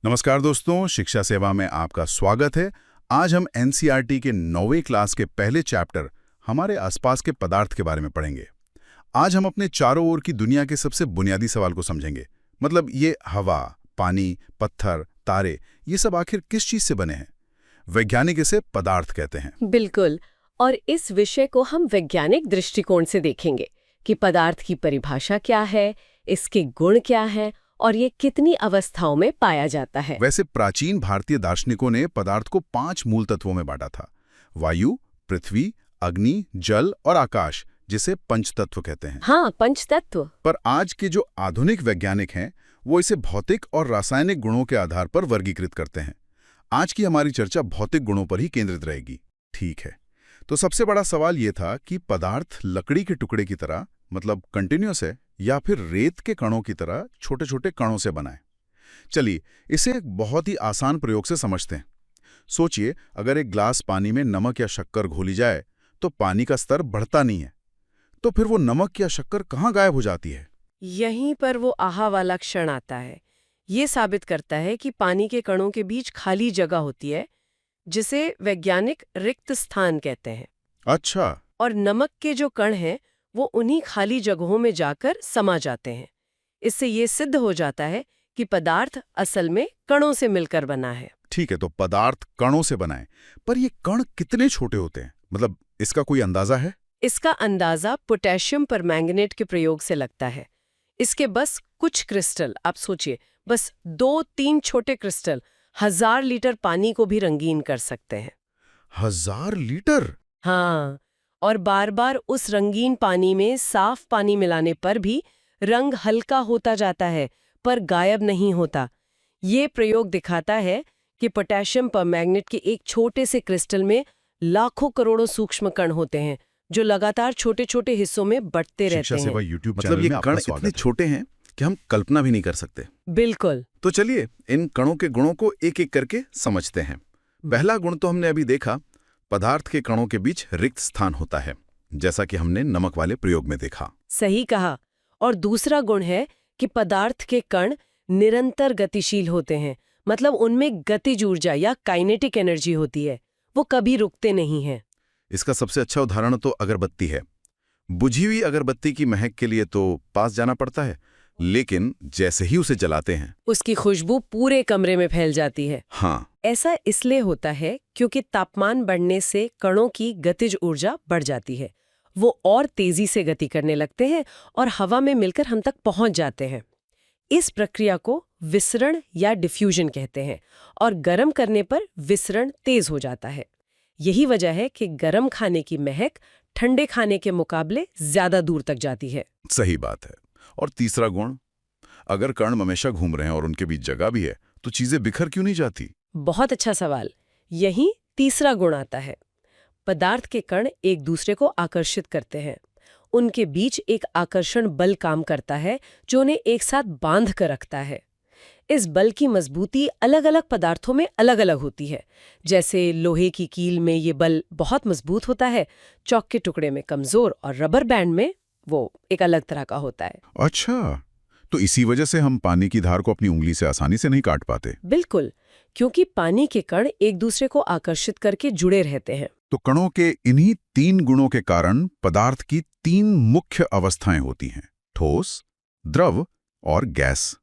नमस्कार दोस्तों, शिक्षा सेवा में आपका स्वागत है। आज हम एनसीईआरटी के 9वीं क्लास के पहले चैप्टर हमारे आसपास के पदार्थ के बारे में पढ़ेंगे। आज हम अपने चारों ओर की दुनिया के सबसे बुनियादी सवाल को समझेंगे। मतलब ये हवा, पानी, पत्थर, तारे, ये सब आखिर किस चीज से बने हैं? वैज्ञानिक इसे पदार्थ कहते हैं। बिल्कुल। और इस विषय को हम वैज्ञानिक दृष्टिकोण से देखेंगे कि पदार्थ की परिभाषा क्या है, इसके गुण क्या हैं और ये कितनी अवस्थाओं में पाया जाता है। वैसे प्राचीन भारतीय दार्शनिकों ने पदार्थ को 5 मूल तत्वों में बांटा था: वायु, पृथ्वी, अग्नि, जल और आकाश, जिसे पंचतत्व कहते हैं। हाँ, पंचतत्व। पर आज के जो आधुनिक वैज्ञानिक हैं, वो इसे भौतिक और रासायनिक गुणों के आधार पर वर्गीकृत करते हैं। आज की हमारी चर्चा भौतिक गुणों पर ही केंद्रित रहेगी। ठीक है, तो सबसे बड़ा सवाल ये था कि पदार्थ लकड़ी के टुकड़े की तरह, मतलब कंटिन्यूअस है, या फिर रेत के कणों की तरह छोटे छोटे कणों से बना है। चलिए इसे एक बहुत ही आसान प्रयोग से समझते हैं। सोचिए, अगर एक ग्लास पानी में नमक या शक्कर घोली जाए तो पानी का स्तर बढ़ता नहीं है, तो फिर वो नमक या शक्कर कहाँ गायब हो जाती है? यहीं पर वो आहा वाला क्षण आता है। ये साबित करता है कि पानी के कणों के बीच खाली जगह होती है, जिसे वैज्ञानिक रिक्त स्थान कहते हैं। अच्छा। और नमक के जो कण हैं, वो उन्हीं खाली जगहों में जाकर समा जाते हैं। इससे ये सिद्ध हो जाता है कि पदार्थ असल में कणों से मिलकर बना है। ठीक है, तो पदार्थ कणों से बना है, पर ये कण कितने छोटे होते हैं? मतलब इसका कोई अंदाजा है? इसका अंदाजा पोटेशियम परमैंगनेट के प्रयोग से लगता है। इसके बस कुछ क्रिस्टल, आप सोचिए, बस 2-3 छोटे क्रिस्टल 1000 लीटर पानी को भी रंगीन कर सकते हैं। 1000 लीटर? हाँ, और बार बार उस रंगीन पानी में साफ पानी मिलाने पर भी रंग हल्का होता जाता है, पर गायब नहीं होता। ये प्रयोग दिखाता है कि पोटेशियम परमैंगनेट के एक छोटे से क्रिस्टल में लाखों करोड़ों सूक्ष्म कण होते हैं, जो लगातार छोटे छोटे हिस्सों में बढ़ते रहते शिक्षा हैं। सेवा यूट्यूब मतलब चैनल ये में आपका कण स्वागत इतने है। छोटे हैं कि हम कल्पना भी नहीं कर सकते। बिल्कुल। तो चलिए इन कणों के गुणों को एक एक करके समझते हैं। पहला गुण तो हमने अभी देखा, पदार्थ के कणों के बीच रिक्त स्थान होता है, जैसा कि हमने नमक वाले प्रयोग में देखा। सही कहा। और दूसरा गुण है कि पदार्थ के कण निरंतर गतिशील होते हैं। मतलब उनमें गतिज ऊर्जा या काइनेटिक एनर्जी होती है, वो कभी रुकते नहीं हैं। इसका सबसे अच्छा उदाहरण तो अगरबत्ती है। बुझी हुई अगरबत्ती की महक के लिए तो पास जाना पड़ता है, लेकिन जैसे ही उसे जलाते हैं, उसकी खुशबू पूरे कमरे में फैल जाती है। हाँ, ऐसा इसलिए होता है क्योंकि तापमान बढ़ने से कणों की गतिज ऊर्जा बढ़ जाती है। वो और तेजी से गति करने लगते हैं और हवा में मिलकर हम तक पहुंच जाते हैं। इस प्रक्रिया को विसरण या डिफ्यूजन कहते हैं, और गर्म करने पर विसरण तेज हो जाता है। यही वजह है कि गर्म खाने की महक ठंडे खाने के मुकाबले ज्यादा दूर तक जाती है। सही बात है। और तीसरा गुण, अगर कण हमेशा घूम रहे हैं और उनके बीच जगह भी है, तो चीजें बिखर क्यों नहीं जाती? बहुत अच्छा सवाल। यही तीसरा गुण आता है। पदार्थ के कण एक दूसरे को आकर्षित करते हैं। उनके बीच एक आकर्षण बल काम करता है, जो उन्हें एक साथ बांध कर रखता है। इस बल की मजबूती अलग अलग पदार्थों में अलग अलग होती है। जैसे लोहे की कील में ये बल बहुत मजबूत होता है, चौक के टुकड़े में कमजोर, और रबर बैंड में वो एक अलग तरह का होता है। अच्छा, तो इसी वजह से हम पानी की धार को अपनी उंगली से आसानी से नहीं काट पाते। बिल्कुल, क्योंकि पानी के कण एक दूसरे को आकर्षित करके जुड़े रहते हैं। तो कणों के इन्हीं 3 गुणों के कारण पदार्थ की 3 मुख्य अवस्थाएं होती हैं: ठोस, द्रव और गैस।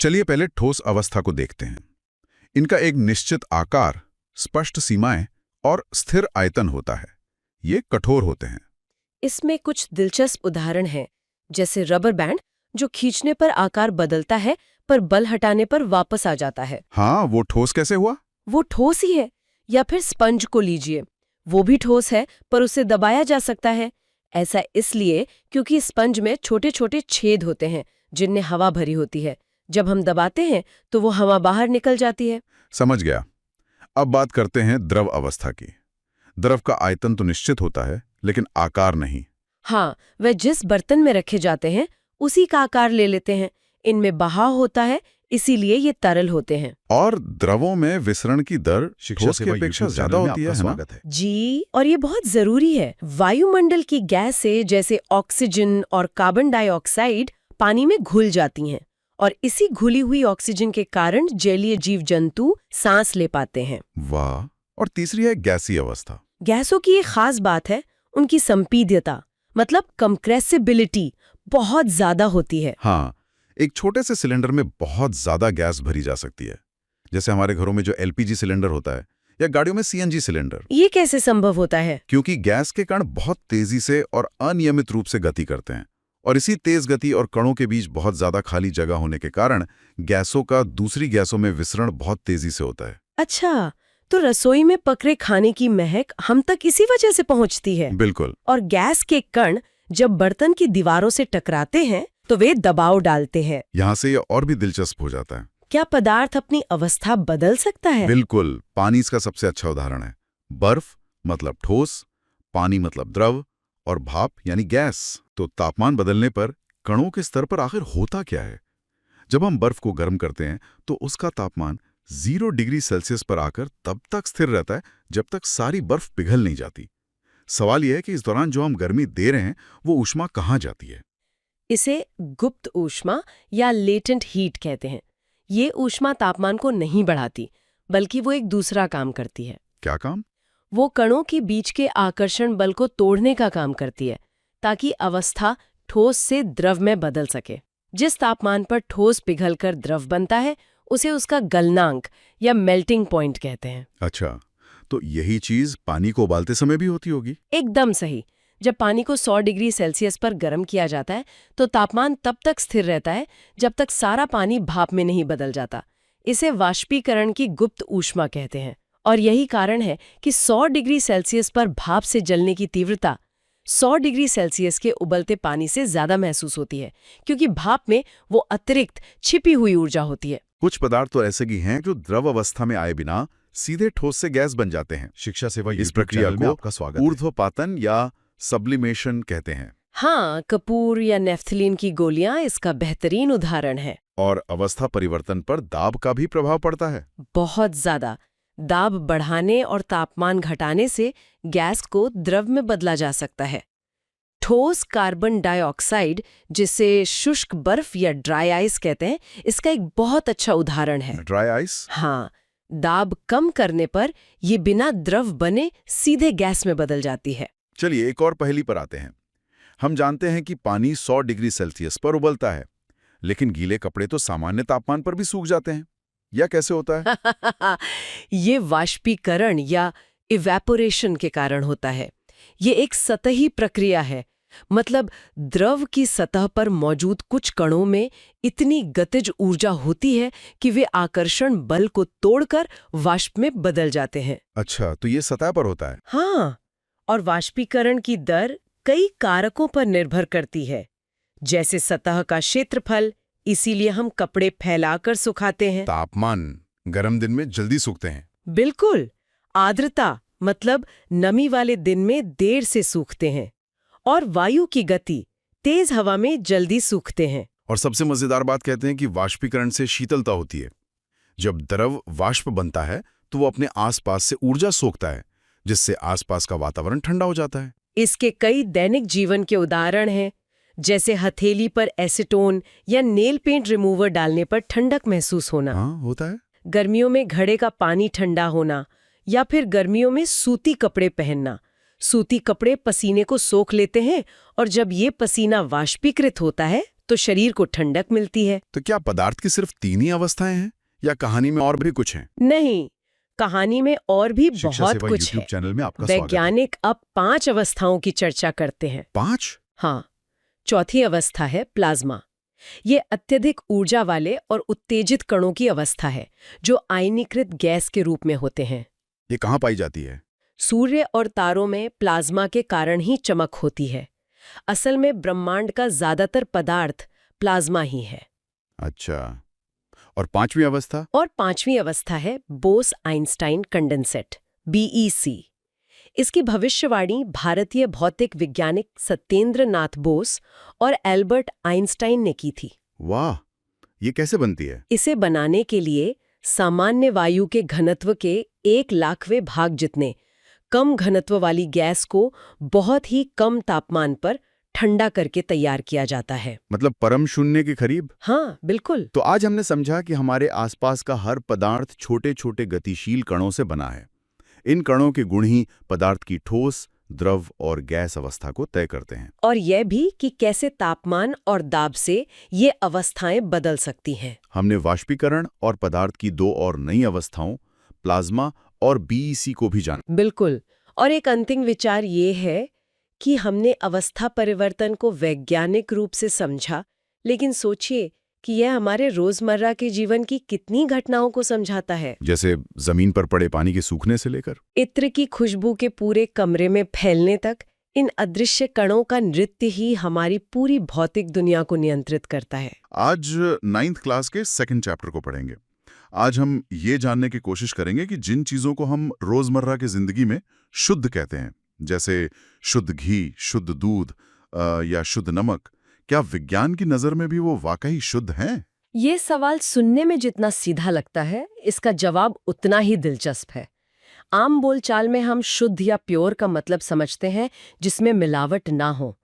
चलिए पहले ठोस अवस्था को देखते हैं। इनका एक निश्चित आकार, स्पष्ट सीमाएं और स्थिर आयतन होता है। ये कठोर होते हैं। इसमें कुछ दिलचस्प उदाहरण हैं, जैसे रबर बैंड, जो खींचने पर आकार बदलता है पर बल हटाने पर वापस आ जाता है। हाँ, वो ठोस कैसे हुआ? वो ठोस ही है। या फिर स्पंज को लीजिए, वो भी ठोस है पर उसे दबाया जा सकता है। ऐसा इसलिए क्योंकि स्पंज में छोटे छोटे छेद होते हैं जिनमें हवा भरी होती है। जब हम दबाते हैं तो वो हवा बाहर निकल जाती है। समझ गया। अब बात करते हैं द्रव अवस्था की। द्रव का आयतन तो निश्चित होता है, लेकिन आकार नहीं। हाँ, वे जिस बर्तन में रखे जाते हैं उसी का आकार ले लेते हैं। इनमें बहाव होता है, इसीलिए ये तरल होते हैं। और द्रवों में विसरण की दर ठोस की अपेक्षा ज्यादा होती है ना? जी, और ये बहुत जरूरी है। वायुमंडल की गैसें जैसे ऑक्सीजन और कार्बन डाइऑक्साइड पानी में घुल जाती हैं और इसी घुली हुई ऑक्सीजन के कारण जलीय जीव जंतु सांस ले पाते हैं। वाह। और तीसरी है गैसीय अवस्था। गैसों की एक खास बात है उनकी संपीड्यता, मतलब कंप्रेसिबिलिटी बहुत ज्यादा होती है। हाँ, एक छोटे से सिलेंडर में बहुत ज्यादा गैस भरी जा सकती है, जैसे हमारे घरों में जो एलपीजी सिलेंडर होता है या गाड़ियों में सीएनजी सिलेंडर। ये कैसे संभव होता है? क्योंकि गैस के कण बहुत तेजी से और अनियमित रूप से गति करते हैं, और इसी तेज गति और कणों के बीच बहुत ज्यादा खाली जगह होने के कारण गैसों का दूसरी गैसों में विसरण बहुत तेजी से होता है। अच्छा, तो रसोई में पकड़े खाने की महक हम तक इसी वजह से पहुंचती है। बिल्कुल। और गैस के कण जब बर्तन की दीवारों से टकराते हैं तो वे दबाव डालते हैं। यहाँ से ये और भी दिलचस्प हो जाता है। क्या पदार्थ अपनी अवस्था बदल सकता है? बिल्कुल, पानी इसका सबसे अच्छा उदाहरण है। बर्फ मतलब ठोस, पानी मतलब द्रव, और भाप यानी गैस। तो तापमान बदलने पर कणों के स्तर पर आखिर होता क्या है? जब हम बर्फ को गर्म करते हैं तो उसका तापमान 0 डिग्री सेल्सियस पर आकर तब तक स्थिर रहता है जब तक सारी बर्फ पिघल नहीं जाती। सवाल यह है कि इस दौरान जो हम गर्मी दे रहे हैं वो ऊष्मा कहाँ जाती है? इसे गुप्त ऊष्मा या लेटेंट हीट कहते हैं। ये ऊष्मा तापमान को नहीं बढ़ाती, बल्कि वो एक दूसरा काम करती है। क्या काम? वो कणों के बीच के आकर्षण बल को तोड़ने का काम करती है, ताकि अवस्था ठोस से द्रव में बदल सके। जिस तापमान पर ठोस पिघलकर द्रव बनता है उसे उसका गलनांक या मेल्टिंग पॉइंट कहते हैं। अच्छा, तो यही चीज पानी को उबालते समय भी होती होगी? एकदम सही। जब पानी को 100 डिग्री सेल्सियस पर गर्म किया जाता है तो तापमान तब तक स्थिर रहता है जब तक सारा पानी भाप में नहीं बदल जाता। इसे वाष्पीकरण की गुप्त ऊष्मा कहते हैं। और यही कारण है कि 100 डिग्री सेल्सियस पर भाप से जलने की तीव्रता 100 डिग्री सेल्सियस के उबलते पानी से ज्यादा महसूस होती है, क्योंकि भाप में वो अतिरिक्त छिपी हुई ऊर्जा होती है। कुछ पदार्थ तो ऐसे भी हैं जो द्रव अवस्था में आए बिना सीधे ठोस से गैस बन जाते हैं। शिक्षा सेवा इस प्रक्रिया को आपका स्वागत है। ऊर्ध्वपातन या सब्लिमेशन कहते हैं। हाँ, कपूर या नेफ्थलीन की गोलियां इसका बेहतरीन उदाहरण है। और अवस्था परिवर्तन पर दाब का भी प्रभाव पड़ता है। बहुत ज्यादा। दाब बढ़ाने और तापमान घटाने से गैस को द्रव में बदला जा सकता है। ठोस कार्बन डाइऑक्साइड, जिसे शुष्क बर्फ या ड्राई आइस कहते हैं, इसका एक बहुत अच्छा उदाहरण है। Dry ice? हाँ, दाब कम करने पर ये बिना द्रव बने सीधे गैस में बदल जाती है। चलिए एक और पहेली पर आते हैं। हम जानते हैं कि पानी 100 डिग्री सेल्सियस पर उबलता है, लेकिन गीले कपड़े तो सामान्य तापमान पर भी सूख जाते हैं। यह कैसे होता है? ये वाष्पीकरण या इवेपोरेशन के कारण होता है। ये एक सतही प्रक्रिया है। मतलब द्रव की सतह पर मौजूद कुछ कणों में इतनी गतिज ऊर्जा होती है कि वे आकर्षण बल को तोड़कर वाष्प में बदल जाते हैं। अच्छा, तो ये सतह पर होता है। हाँ, और वाष्पीकरण की दर कई कारकों पर निर्भर करती है, जैसे सतह का क्षेत्रफल। इसीलिए हम कपड़े फैलाकर सुखाते हैं। तापमान, गर्म दिन में जल्दी सूखते हैं। बिल्कुल। आर्द्रता, मतलब नमी वाले दिन में देर से सूखते हैं। और वायु की गति, तेज हवा में जल्दी सूखते हैं। और सबसे मजेदार बात कहते हैं कि वाष्पीकरण से शीतलता होती है। जब द्रव वाष्प बनता है तो वो अपने आसपास से ऊर्जा सोखता है, जिससे आसपास का वातावरण ठंडा हो जाता है। इसके कई दैनिक जीवन के उदाहरण हैं, जैसे हथेली पर एसीटोन या नेल पेंट रिमूवर डालने पर ठंडक महसूस होना। हाँ, होता है। गर्मियों में घड़े का पानी ठंडा होना, या फिर गर्मियों में सूती कपड़े पहनना। सूती कपड़े पसीने को सोख लेते हैं और जब ये पसीना वाष्पीकृत होता है तो शरीर को ठंडक मिलती है। तो क्या पदार्थ की सिर्फ 3 ही अवस्थाएं हैं या कहानी में और भी कुछ हैं? नहीं, कहानी में और भी बहुत कुछ YouTube है। चैनल में आपका स्वागत है। वैज्ञानिक अब 5 अवस्थाओं की चर्चा करते हैं। 5? हाँ, चौथी अवस्था है प्लाज्मा। ये अत्यधिक ऊर्जा वाले और उत्तेजित कणों की अवस्था है, जो आयनीकृत गैस के रूप में होते हैं। ये कहाँ पाई जाती है? सूर्य और तारों में प्लाज्मा के कारण ही चमक होती है। असल में ब्रह्मांड का ज्यादातर पदार्थ प्लाज्मा ही है। अच्छा, और 5वीं अवस्था? और 5वीं अवस्था है बोस-आइंस्टाइन कंडेंसेट, BEC। इसकी भविष्यवाणी भारतीय भौतिक वैज्ञानिक सत्येंद्र नाथ बोस और एल्बर्ट आइंस्टाइन ने की थी। वाह, ये कैसे बनती है? इसे बनाने के लिए सामान्य वायु के घनत्व के 1,00,000वें भाग जितने कम घनत्व वाली गैस को बहुत ही कम तापमान पर ठंडा करके तैयार किया जाता है। मतलब परम शून्य के करीब। हाँ, बिल्कुल। तो आज हमने समझा कि हमारे आसपास का हर पदार्थ छोटे छोटे गतिशील कणों से बना है। इन कणों के गुण ही पदार्थ की ठोस, द्रव और गैस अवस्था को तय करते हैं। और यह भी कि कैसे तापमान और दाब से ये अवस्थाएं बदल सकती हैं। हमने वाष्पीकरण और पदार्थ की दो और नई अवस्थाओं, प्लाज्मा और बीईसी को भी जाना। बिल्कुल। और एक अंतिम विचार ये है कि हमने अवस्था परिवर्तन को वैज्ञानिक रूप से समझा, लेकिन सोचिए कि यह हमारे रोजमर्रा के जीवन की कितनी घटनाओं को समझाता है। जैसे जमीन पर पड़े पानी के सूखने से लेकर इत्र की खुशबू के पूरे कमरे में फैलने तक, इन अदृश्य कणों का नृत्य ही हमारी पूरी भौतिक दुनिया को नियंत्रित करता है। आज 9th क्लास के 2nd चैप्टर को पढ़ेंगे। आज हम ये जानने की कोशिश करेंगे कि जिन चीजों को हम रोजमर्रा की जिंदगी में शुद्ध कहते हैं, जैसे शुद्ध घी, शुद्ध दूध या शुद्ध नमक, क्या विज्ञान की नजर में भी वो वाकई शुद्ध हैं? ये सवाल सुनने में जितना सीधा लगता है, इसका जवाब उतना ही दिलचस्प है। आम बोलचाल में हम शुद्ध या प्योर का मतलब समझते हैं जिसमें मिलावट ना हो,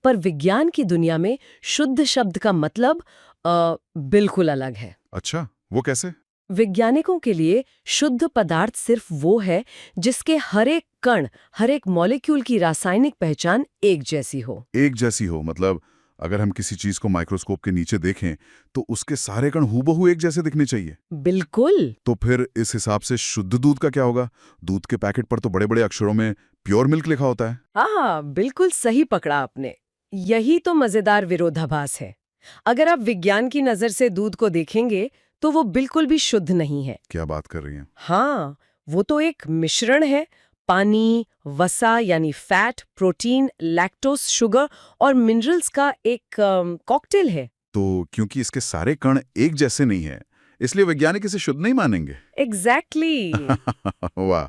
पर विज्ञान की दुनिया में शुद्ध शब्द का मतलब बिल्कुल अलग है। अच्छा, वो कैसे? वैज्ञानिकों के लिए शुद्ध पदार्थ सिर्फ वो है जिसके हर एक कण, हर एक मॉलिक्यूल की रासायनिक पहचान एक जैसी हो। एक जैसी हो मतलब अगर हम किसी चीज को माइक्रोस्कोप के नीचे देखें तो उसके सारे कण हूबहू एक जैसे दिखने चाहिए। बिल्कुल। तो फिर इस हिसाब से शुद्ध दूध का क्या होगा? दूध के पैकेट पर तो बड़े बड़े अक्षरों में प्योर मिल्क लिखा होता है। हाँ, बिल्कुल सही पकड़ा आपने। यही तो मजेदार विरोधाभास है। अगर आप विज्ञान की नजर से दूध को देखेंगे तो वो बिल्कुल भी शुद्ध नहीं है। क्या बात कर रही हैं? हाँ, वो तो एक मिश्रण है। पानी, वसा यानी फैट, प्रोटीन, लैक्टोज, शुगर और मिनरल्स का एक कॉकटेल है। तो क्योंकि इसके सारे कण एक जैसे नहीं है, इसलिए वैज्ञानिक इसे शुद्ध नहीं मानेंगे। एग्जैक्टली। वाह,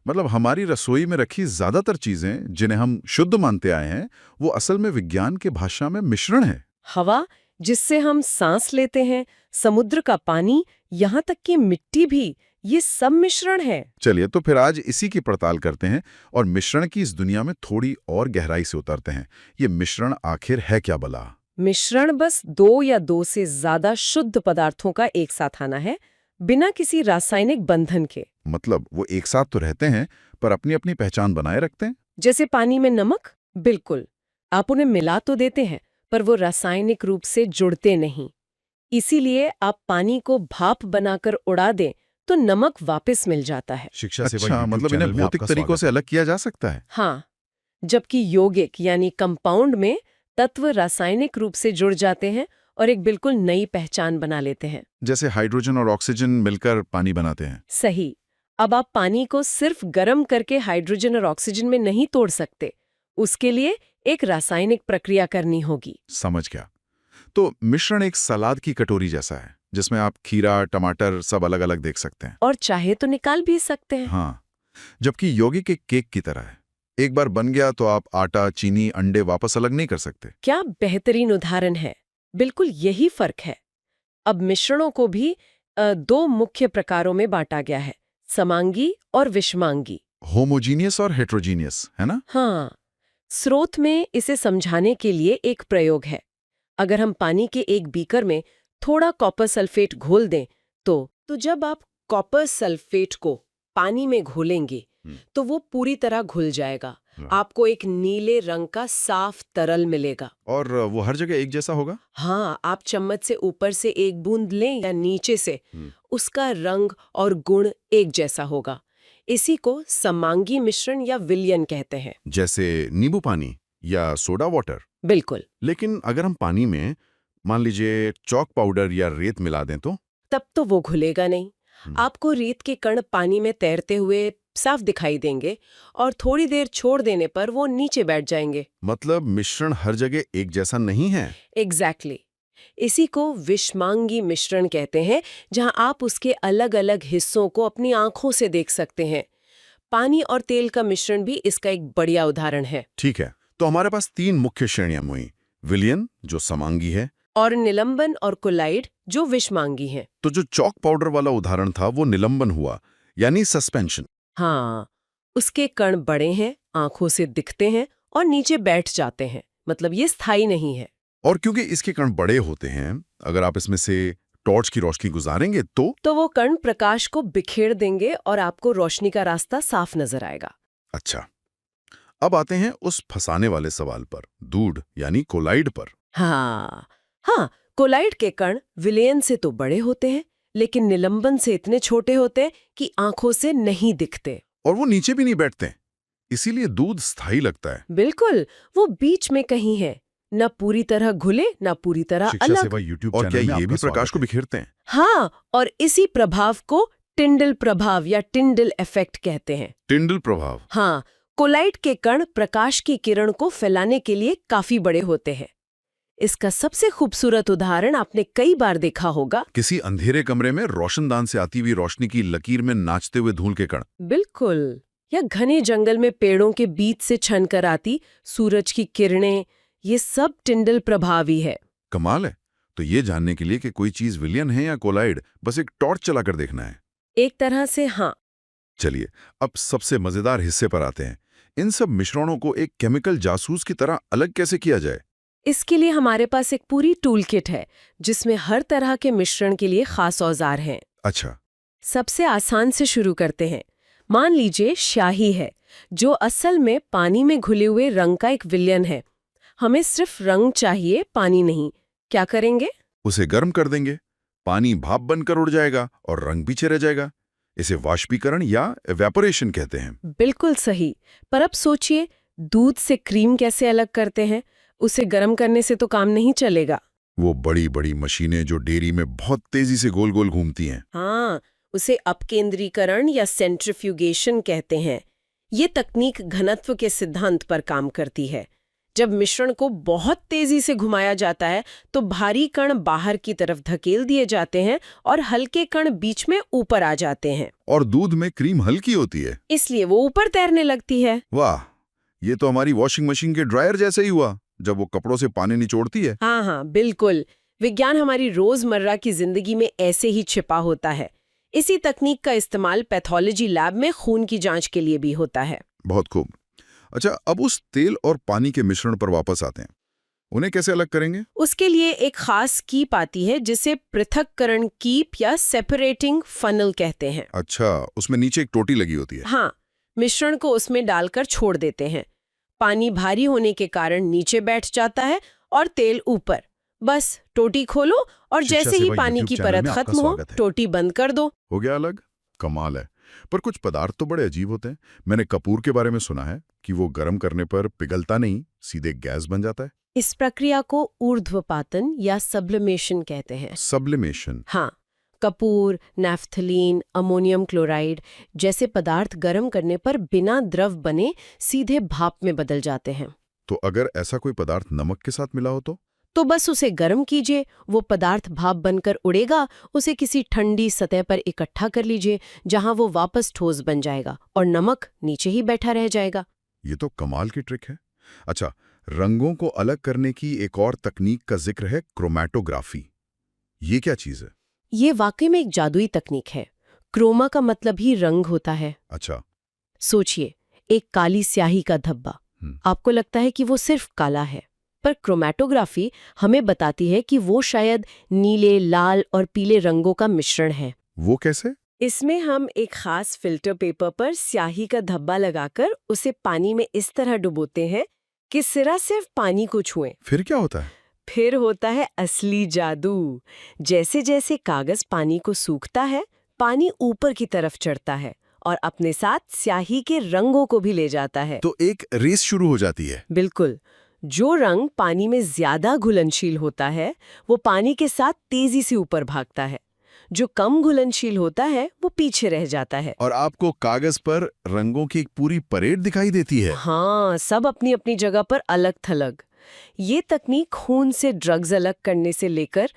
मतलब हमारी रसोई में रखी ज्यादातर चीजें जिन्हें हम शुद्ध मानते आए हैं, वो असल में विज्ञान के भाषा में मिश्रण है। हवा जिससे हम सांस लेते हैं, समुद्र का पानी, यहाँ तक कि मिट्टी भी, ये सब मिश्रण है। चलिए तो फिर आज इसी की पड़ताल करते हैं और मिश्रण की इस दुनिया में थोड़ी और गहराई से उतरते हैं। ये मिश्रण आखिर है क्या भला? मिश्रण बस 2 या 2 से ज्यादा शुद्ध पदार्थों का एक साथ आना है, बिना किसी रासायनिक बंधन के। मतलब वो एक साथ तो रहते हैं पर अपनी अपनी पहचान बनाए रखते हैं। जैसे पानी में नमक, बिल्कुल, आप उन्हें मिला तो देते हैं पर वो रासायनिक रूप से जुड़ते नहीं। इसीलिए आप पानी को भाप बनाकर उड़ा दें तो नमक वापस मिल जाता है। शिक्षा सेवा अच्छा, YouTube मतलब चैनल इन्हें में भौतिक आपका तरीकों स्वागत से अलग किया जा सकता है। हाँ, जबकि यौगिक यानी कंपाउंड में तत्व रासायनिक रूप से जुड़ जाते हैं और एक बिल्कुल नई पहचान बना लेते हैं। जैसे हाइड्रोजन और ऑक्सीजन मिलकर पानी बनाते हैं। सही। अब आप पानी को सिर्फ गर्म करके हाइड्रोजन और ऑक्सीजन में नहीं तोड़ सकते, उसके लिए एक रासायनिक प्रक्रिया करनी होगी। समझ गया। तो मिश्रण एक सलाद की कटोरी जैसा है जिसमें आप खीरा, टमाटर सब अलग अलग देख सकते हैं और चाहे तो निकाल भी सकते हैं। हाँ, जबकि यौगिक एक केक की तरह है। एक बार बन गया तो आप आटा, चीनी, अंडे वापस अलग नहीं कर सकते। क्या बेहतरीन उदाहरण है। बिल्कुल यही फर्क है। अब मिश्रणों को भी 2 मुख्य प्रकारों में बांटा गया है, समांगी और विषमांगी। होमोजीनियस और हेट्रोजीनियस, है ना? हाँ, स्रोत में इसे समझाने के लिए एक प्रयोग है। अगर हम पानी के एक बीकर में थोड़ा कॉपर सल्फेट घोल दें तो जब आप कॉपर सल्फेट को पानी में घोलेंगे तो वो पूरी तरह घुल जाएगा। आपको एक नीले रंग का साफ तरल मिलेगा। और वो हर जगह एक जैसा होगा? हाँ, आप चम्मच से ऊपर से एक बूंद लें या नीचे से, उसका रंग और गुण एक जैसा होगा। इसी को समांगी मिश्रण या विलयन कहते हैं। जैसे नींबू पानी या सोडा वाटर। बिल्कुल। लेकिन अगर हम पानी में मान लीजिए चॉक पाउडर या रेत मिला दें तो? तब तो वो घुलेगा नहीं। आपको रेत के कण पानी में तैरते हुए साफ दिखाई देंगे और थोड़ी देर छोड़ देने पर वो नीचे बैठ जाएंगे। मतलब मिश्रण हर जगह एक जैसा नहीं है। एग्जैक्टली। इसी को विषमांगी मिश्रण कहते हैं, जहां आप उसके अलग अलग हिस्सों को अपनी आंखों से देख सकते हैं। पानी और तेल का मिश्रण भी इसका एक बढ़िया उदाहरण है। ठीक है, तो हमारे पास 3 मुख्य श्रेणियां हुई। विलयन जो समांगी है, और निलंबन और कोलाइड जो विषमांगी हैं। तो जो चॉक पाउडर वाला उदाहरण था वो निलंबन हुआ, यानी सस्पेंशन। हाँ, उसके कण बड़े हैं, आंखों से दिखते हैं और नीचे बैठ जाते हैं, मतलब ये स्थायी नहीं है। और क्योंकि इसके कण बड़े होते हैं, अगर आप इसमें से टॉर्च की रोशनी गुजारेंगे तो वो कण प्रकाश को बिखेर देंगे और आपको रोशनी का रास्ता साफ नजर आएगा। अच्छा, अब आते हैं उस फंसाने वाले सवाल पर, दूध यानी कोलाइड पर। हाँ, कोलाइड के कण विलयन से तो बड़े होते हैं, लेकिन निलंबन से इतने छोटे होते हैं कि आंखों से नहीं दिखते। और वो नीचे भी नहीं बैठते, इसीलिए दूध स्थायी लगता है। बिल्कुल, वो बीच में कहीं है, न पूरी तरह घुले न पूरी तरह शिक्षा अलग। सेवा यूट्यूब और चैनल क्या में ये आपका भी प्रकाश स्वागत को है। बिखेरते हैं? हाँ, और इसी प्रभाव को टिंडल प्रभाव या टिंडल इफेक्ट कहते हैं। टिंडल प्रभाव। हाँ, कोलाइड के कण प्रकाश की किरण को फैलाने के लिए काफी बड़े होते हैं। इसका सबसे खूबसूरत उदाहरण आपने कई बार देखा होगा। किसी अंधेरे कमरे में रोशनदान से आती हुई रोशनी की लकीर में नाचते हुए धूल के कण। बिल्कुल, या घने जंगल में पेड़ों के बीच से छनकर आती सूरज की किरणें, ये सब टिंडल प्रभावी है। कमाल है। तो ये जानने के लिए कि कोई चीज विलयन है या कोलाइड, बस एक टॉर्च चलाकर देखना है। एक तरह से हाँ। चलिए, अब सबसे मजेदार हिस्से पर आते हैं। इन सब मिश्रणों को एक केमिकल जासूस की तरह अलग कैसे किया जाए? इसके लिए हमारे पास एक पूरी टूल किट है, जिसमें हर तरह के मिश्रण के लिए खास औजार हैं। अच्छा। सबसे आसान से शुरू करते हैं। मान लीजिए स्याही है, जो असल में पानी में घुले हुए रंग का एक विलयन है। हमें सिर्फ रंग चाहिए, पानी नहीं। क्या करेंगे? उसे गर्म कर देंगे, पानी भाप बनकर उड़ जाएगा और रंग पीछे रह जाएगा। इसे वाष्पीकरण या एवेपोरेशन कहते हैं। बिल्कुल सही। पर अब सोचिए, दूध से क्रीम कैसे अलग करते हैं? उसे गर्म करने से तो काम नहीं चलेगा। वो बड़ी बड़ी मशीनें जो डेयरी में बहुत तेजी से गोल गोल घूमती हैं। हाँ, उसे अपकेंद्रीकरण या सेंट्रिफ्यूगेशन कहते हैं। ये तकनीक घनत्व के सिद्धांत पर काम करती है। जब मिश्रण को बहुत तेजी से घुमाया जाता है तो भारी कण बाहर की तरफ धकेल दिए जाते हैं और हल्के कण बीच में ऊपर आ जाते हैं। और दूध में क्रीम हल्की होती है, इसलिए वो ऊपर तैरने लगती है। वाह, ये तो हमारी वॉशिंग मशीन के ड्रायर जैसे ही हुआ, जब वो कपड़ों से पानी निचोड़ती है। हाँ, बिल्कुल। विज्ञान हमारी रोजमर्रा की जिंदगी में ऐसे ही छिपा होता है। इसी तकनीक का इस्तेमाल पैथोलॉजी लैब में खून की जांच के लिए भी होता है। बहुत खूब। अच्छा, अब उस तेल और पानी के मिश्रण पर वापस आते हैं। उन्हें कैसे अलग करेंगे? उसके लिए एक खास कीप आती है, जिसे पृथक्करण कीप या सेपरेटिंग फनल कहते हैं। अच्छा, उसमें नीचे एक टोटी लगी होती है। हाँ, मिश्रण को उसमें डालकर छोड़ देते हैं। पानी भारी होने के कारण नीचे बैठ जाता है और तेल ऊपर। बस टोटी खोलो और शिक्षा जैसे ही सेवा पानी YouTube की चैनल परत में आपका खत्म हो, स्वागत है। टोटी बंद कर दो। हो गया अलग। कमाल है। पर कुछ पदार्थ तो बड़े अजीब होते हैं। मैंने कपूर के बारे में सुना है कि वो गर्म करने पर पिघलता नहीं, सीधे गैस बन जाता है। इस प्रक्रिया को ऊर्ध्वपातन या सब्लिमेशन कहते हैं। सब्लिमेशन। हाँ, कपूर, नैफ्थलीन, अमोनियम क्लोराइड जैसे पदार्थ गर्म करने पर बिना द्रव बने सीधे भाप में बदल जाते हैं। तो अगर ऐसा कोई पदार्थ नमक के साथ मिला हो तो बस उसे गर्म कीजिए, वो पदार्थ भाप बनकर उड़ेगा। उसे किसी ठंडी सतह पर इकट्ठा कर लीजिए, जहां वो वापस ठोस बन जाएगा और नमक नीचे ही बैठा रह जाएगा। ये तो कमाल की ट्रिक है। अच्छा, रंगों को अलग करने की एक और तकनीक का जिक्र है, क्रोमैटोग्राफी। ये क्या चीज है? ये वाकई में एक जादुई तकनीक है। क्रोमा का मतलब ही रंग होता है। अच्छा। सोचिए, एक काली स्याही का धब्बा। आपको लगता है कि वो सिर्फ काला है, पर क्रोमैटोग्राफी हमें बताती है कि वो शायद नीले, लाल और पीले रंगों का मिश्रण है। वो कैसे? इसमें हम एक खास फिल्टर पेपर पर स्याही का धब्बा लगाकर उसे पानी में इस तरह डुबोते हैं कि सिरा सिर्फ पानी को छुए। फिर क्या होता है? फिर होता है असली जादू। जैसे जैसे कागज पानी को सूखता है, पानी ऊपर की तरफ चढ़ता है और अपने साथ स्याही के रंगों को भी ले जाता है। तो एक रेस शुरू हो जाती है। बिल्कुल। जो रंग पानी में ज्यादा घुलनशील होता है, वो पानी के साथ तेजी से ऊपर भागता है। जो कम घुलनशील होता है, वो पीछे रह जाता है। और आपको कागज पर रंगों की एक पूरी परेड दिखाई देती है। हाँ, सब अपनी अपनी जगह पर अलग थलग। ये तकनीक खून से ड्रग्स अलग करने से लेकर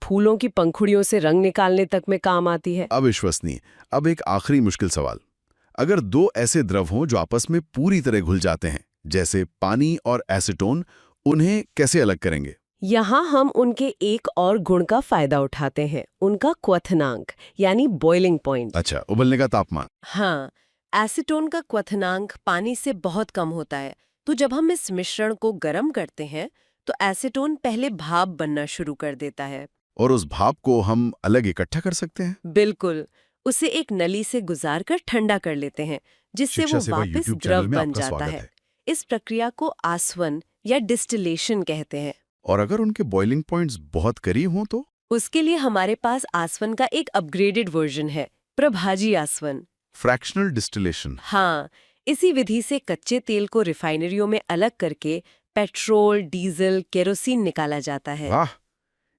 फूलों की पंखुड़ियों से रंग निकालने तक में काम आती है। अविश्वसनीय। अब एक आखिरी मुश्किल सवाल। अगर दो ऐसे द्रव हों जो आपस में पूरी तरह घुल जाते हैं, जैसे पानी और एसीटोन, उन्हें कैसे अलग करेंगे? यहाँ हम उनके एक और गुण का फायदा उठाते हैं, उनका क्वथनांक यानी बॉइलिंग पॉइंट। अच्छा, उबलने का तापमान। हाँ, एसीटोन का क्वथनांक पानी से बहुत कम होता है, तो जब हम इस मिश्रण को गर्म करते हैं तो एसीटोन पहले भाप बनना शुरू कर देता है। और उस भाप को हम अलग इकट्ठा कर सकते हैं? बिल्कुल, उसे एक नली से गुजार कर ठंडा कर लेते हैं, जिससे शिक्षा वो सेवा वापस यूट्यूब द्रव चैनल में बन आपका जाता स्वागत है। है। इस प्रक्रिया को आसवन या डिस्टिलेशन कहते हैं। और अगर उनके बॉइलिंग पॉइंट्स बहुत करीब हों तो? उसके लिए हमारे पास आसवन का एक अपग्रेडेड वर्जन है, प्रभाजी आसवन। Fractional distillation. हाँ, इसी विधि से कच्चे तेल को रिफाइनरियों में अलग करके पेट्रोल, डीजल, केरोसिन निकाला जाता है। वाह,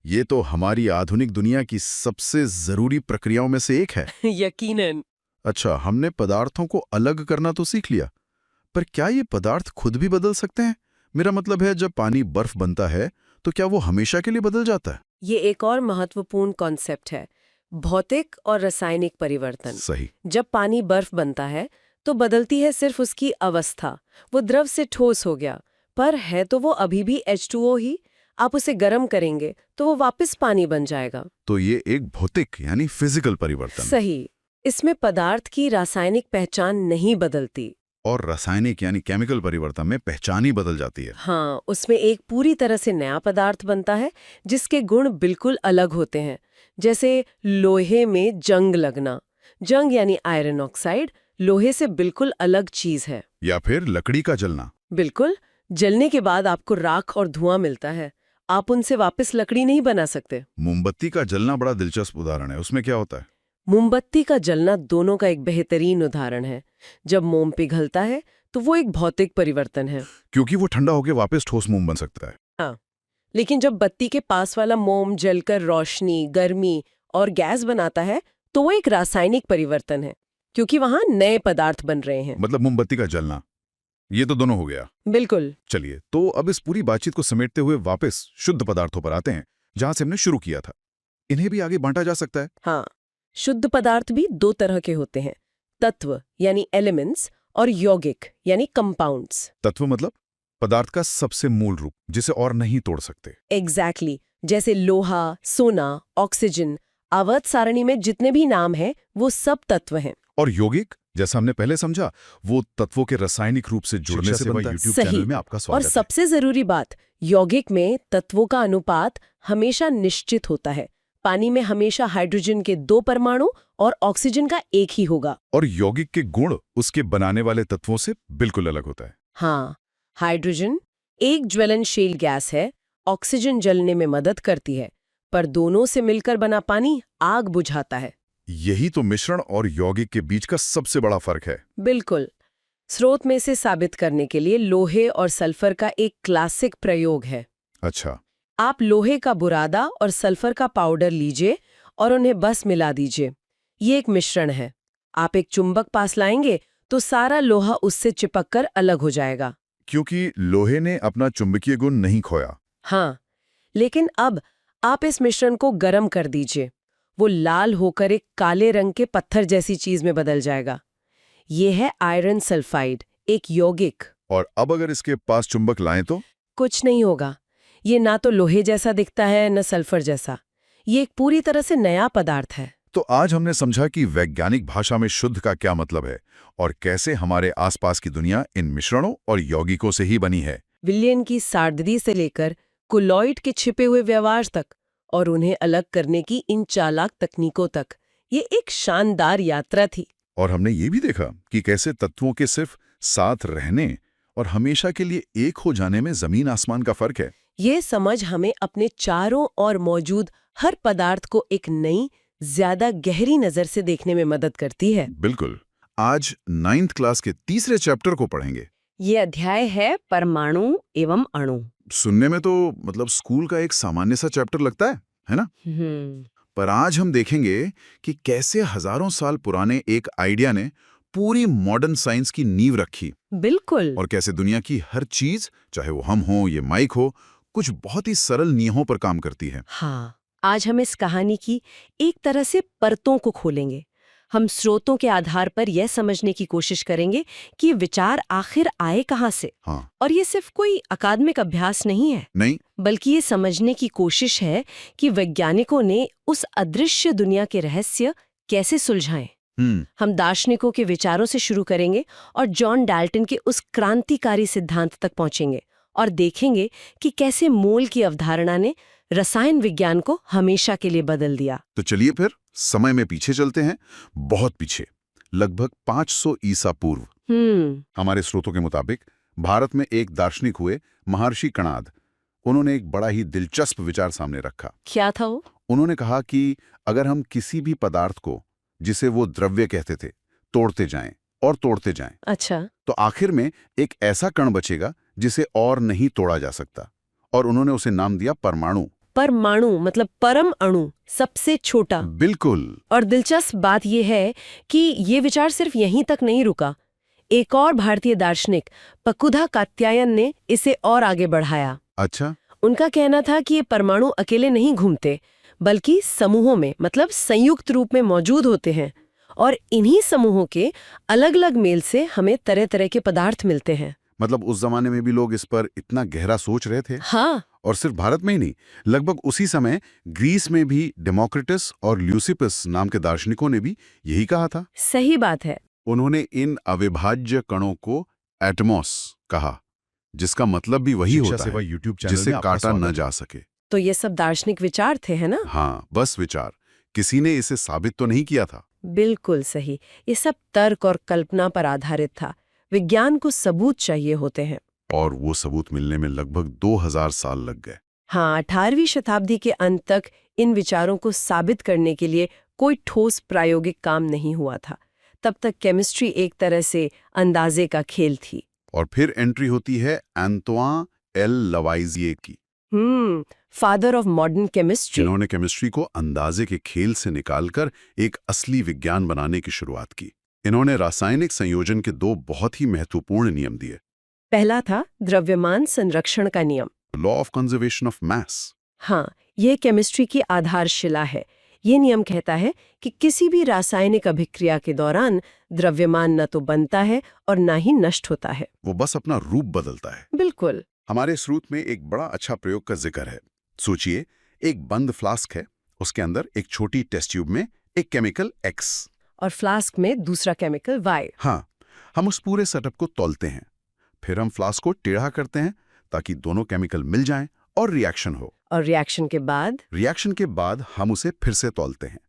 ये तो हमारी आधुनिक दुनिया की सबसे जरूरी प्रक्रियाओं में से एक है। यकीनन। अच्छा, हमने पदार्थों को अलग करना तो सीख लिया, पर क्या ये पदार्थ खुद भी बदल सकते हैं? मेरा मतलब है, जब पानी बर्फ बनता है तो क्या वो हमेशा के लिए बदल जाता है? ये एक और महत्वपूर्ण कॉन्सेप्ट है, भौतिक और रासायनिक परिवर्तन। सही। जब पानी बर्फ बनता है तो बदलती है सिर्फ उसकी अवस्था, वो द्रव से ठोस हो गया, पर है तो वो अभी भी H2O ही। आप उसे गर्म करेंगे तो वो वापस पानी बन जाएगा। तो ये एक भौतिक यानी फिजिकल परिवर्तन। सही। इसमें पदार्थ की रासायनिक पहचान नहीं बदलती। और रासायनिक यानी केमिकल परिवर्तन में पहचान ही बदल जाती है। हाँ, उसमें एक पूरी तरह से नया पदार्थ बनता है जिसके गुण बिल्कुल अलग होते हैं। जैसे लोहे में जंग लगना। जंग यानी आयरन ऑक्साइड लोहे से बिल्कुल अलग चीज है। या फिर लकड़ी का जलना। बिल्कुल, जलने के बाद आपको राख और धुआं मिलता है, आप उनसे वापस लकड़ी नहीं बना सकते। मोमबत्ती का जलना बड़ा दिलचस्प उदाहरण है। उसमें क्या होता है? मोमबत्ती का जलना दोनों का एक बेहतरीन उदाहरण है। जब मोम पिघलता है तो वो एक भौतिक परिवर्तन है। क्योंकि वो ठंडा होकर वापस ठोस मोम बन सकता है। हाँ, लेकिन जब बत्ती के पास वाला मोम जलकर रोशनी, गर्मी और गैस बनाता है तो वो एक रासायनिक परिवर्तन है, क्योंकि वहां नए पदार्थ बन रहे हैं। मतलब मोमबत्ती का जलना, ये तो दोनों हो गया। बिल्कुल। चलिए, तो अब इस पूरी बातचीत को समेटते हुए वापस शुद्ध पदार्थों पर आते हैं, जहां से हमने शुरू किया था। इन्हें भी आगे बांटा जा सकता है? हाँ, शुद्ध पदार्थ भी दो तरह के होते हैं, तत्व यानी एलिमेंट्स और यौगिक यानी कंपाउंड्स। तत्व मतलब पदार्थ का सबसे मूल रूप, जिसे और नहीं तोड़ सकते। एग्जैक्टली, जैसे लोहा, सोना, ऑक्सीजन। आवर्त सारणी में जितने भी नाम हैं वो सब तत्व हैं। और यौगिक, जैसा हमने पहले समझा, वो तत्वों के रासायनिक रूप से जुड़ने से बनता है। यूट्यूब चैनल में आपका और स्वागत है। सबसे जरूरी बात, यौगिक में तत्वों का अनुपात हमेशा निश्चित होता है। पानी में हमेशा हाइड्रोजन के 2 परमाणु और ऑक्सीजन का 1 ही होगा। और यौगिक के गुण उसके बनाने वाले तत्वों से बिल्कुल अलग होता है। हाँ, हाइड्रोजन एक ज्वलनशील गैस है, ऑक्सीजन जलने में मदद करती है, पर दोनों से मिलकर बना पानी आग बुझाता है। यही तो मिश्रण और यौगिक के बीच का सबसे बड़ा फर्क है। बिल्कुल। स्रोत में से साबित करने के लिए लोहे और सल्फर का एक क्लासिक प्रयोग है। अच्छा। आप लोहे का बुरादा और सल्फर का पाउडर लीजिए और उन्हें बस मिला दीजिए। ये एक मिश्रण है। आप एक चुंबक पास लाएंगे तो सारा लोहा उससे चिपककर अलग हो जाएगा। क्योंकि लोहे ने अपना चुंबकीय गुण नहीं खोया। हाँ, लेकिन अब आप इस मिश्रण को गर्म कर दीजिए। वो लाल होकर एक काले रंग के पत्थर जैसी चीज में बदल जाएगा। ये है आयरन सल्फाइड, एक यौगिक। और अब अगर इसके पास चुंबक लाएं तो? कुछ नहीं होगा। ये ना तो लोहे जैसा दिखता है न सल्फर जैसा। ये एक पूरी तरह से नया पदार्थ है। तो आज हमने समझा कि वैज्ञानिक भाषा में शुद्ध का क्या मतलब है और कैसे हमारे आसपास की दुनिया इन मिश्रणों और यौगिकों से ही बनी है। विलियन की सार्वधाई से लेकर कोलॉइड के छिपे हुए व्यवहार तक और उन्हें अलग करने की इन चालाक तकनीकों तक, ये एक शानदार यात्रा थी। और हमने ये भी देखा कि कैसे तत्वों के सिर्फ साथ रहने और हमेशा के लिए एक हो जाने में जमीन आसमान का फर्क है। ये समझ हमें अपने चारों ओर मौजूद हर पदार्थ को एक नई, ज्यादा गहरी नजर से देखने में मदद करती है। बिल्कुल। आज 9th क्लास के तीसरे चैप्टर को पढ़ेंगे। ये अध्याय है परमाणु एवं अणु। सुनने में तो मतलब स्कूल का एक सामान्य सा चैप्टर लगता है ना? पर आज हम देखेंगे कि कैसे हजारों साल पुराने एक आइडिया ने पूरी मॉडर्न साइंस की नींव रखी। बिल्कुल। और कैसे दुनिया की हर चीज, चाहे वो हम हो, ये माइक हो, कुछ बहुत ही सरल नियमों पर काम करती है। हाँ, आज हम इस कहानी की एक तरह से परतों को खोलेंगे। हम स्रोतों के आधार पर यह समझने की कोशिश करेंगे कि विचार आखिर आए कहाँ से। हाँ। और ये सिर्फ कोई अकादमिक अभ्यास नहीं है, नहीं, बल्कि ये समझने की कोशिश है कि वैज्ञानिकों ने उस अदृश्य दुनिया के रहस्य कैसे सुलझाएं। हम दार्शनिकों के विचारों से शुरू करेंगे और जॉन डाल्टन के उस क्रांतिकारी सिद्धांत तक पहुंचेंगे और देखेंगे कि कैसे मोल की अवधारणा ने रसायन विज्ञान को हमेशा के लिए बदल दिया। तो चलिए फिर समय में पीछे चलते हैं, बहुत पीछे, लगभग 500 ईसा पूर्व। हमारे स्रोतों के मुताबिक भारत में एक दार्शनिक हुए महर्षि कणाद। उन्होंने एक बड़ा ही दिलचस्प विचार सामने रखा। क्या था वो? उन्होंने कहा कि अगर हम किसी भी पदार्थ को, जिसे वो द्रव्य कहते थे, तोड़ते जाएं और तोड़ते जाएं, अच्छा, तो आखिर में एक ऐसा कण बचेगा जिसे और नहीं तोड़ा जा सकता, और उन्होंने उसे नाम दिया परमाणु। परमाणु मतलब परम अणु, सबसे छोटा। बिल्कुल। और दिलचस्प बात यह है कि ये विचार सिर्फ यहीं तक नहीं रुका। एक और भारतीय दार्शनिक पकुधा कात्यायन ने इसे और आगे बढ़ाया। अच्छा। उनका कहना था कि ये परमाणु अकेले नहीं घूमते, बल्कि समूहों में, मतलब संयुक्त रूप में मौजूद होते हैं, और इन्हीं समूहों के अलग अलग मेल से हमें तरह तरह के पदार्थ मिलते हैं। मतलब उस जमाने में भी लोग इस पर इतना गहरा सोच रहे थे। हाँ। और सिर्फ भारत में ही नहीं, लगभग उसी समय ग्रीस में भी डेमोक्रिटस और ल्यूसिपस नाम के दार्शनिकों ने भी यही कहा था। सही बात है। उन्होंने इन अविभाज्य कणों को एटमॉस कहा, जिसका मतलब भी वही होता है, जिसे काटा न जा सके। तो ये सब दार्शनिक विचार थे, है ना? हाँ, बस विचार। किसी ने इसे साबित तो नहीं किया था। बिल्कुल सही। ये सब तर्क और कल्पना पर आधारित था। विज्ञान को सबूत चाहिए होते हैं, और वो सबूत मिलने में लगभग 2000 साल लग गए। हाँ, 18वीं शताब्दी के अंत तक इन विचारों को साबित करने के लिए कोई ठोस प्रायोगिक काम नहीं हुआ था। तब तक केमिस्ट्री एक तरह से अंदाजे का खेल थी। और फिर एंट्री होती है एंतोइन एल लवाइजिए की, फादर ऑफ मॉडर्न केमिस्ट्री, जिन्होंने केमिस्ट्री को अंदाजे के खेल से निकालकर एक असली विज्ञान बनाने की शुरुआत की। इन्होंने रासायनिक संयोजन के 2 बहुत ही महत्वपूर्ण नियम दिए। पहला था द्रव्यमान संरक्षण का नियम, law of conservation of mass. हाँ, यह केमिस्ट्री की आधारशिला है। ये नियम कहता है कि किसी भी रासायनिक अभिक्रिया के दौरान द्रव्यमान न तो बनता है और न ही नष्ट होता है, वो बस अपना रूप बदलता है। बिल्कुल। हमारे स्रोत में एक बड़ा अच्छा प्रयोग का जिक्र है। सोचिए, एक बंद फ्लास्क है, उसके अंदर एक छोटी टेस्ट ट्यूब में एक केमिकल X और फ्लास्क में दूसरा केमिकल Y। हाँ, हम उस पूरे सेटअप को तौलते हैं। फिर हम फ्लास्क को टेढ़ा करते हैं ताकि दोनों केमिकल मिल जाएं और रिएक्शन हो। और रिएक्शन के बाद हम उसे फिर से तौलते हैं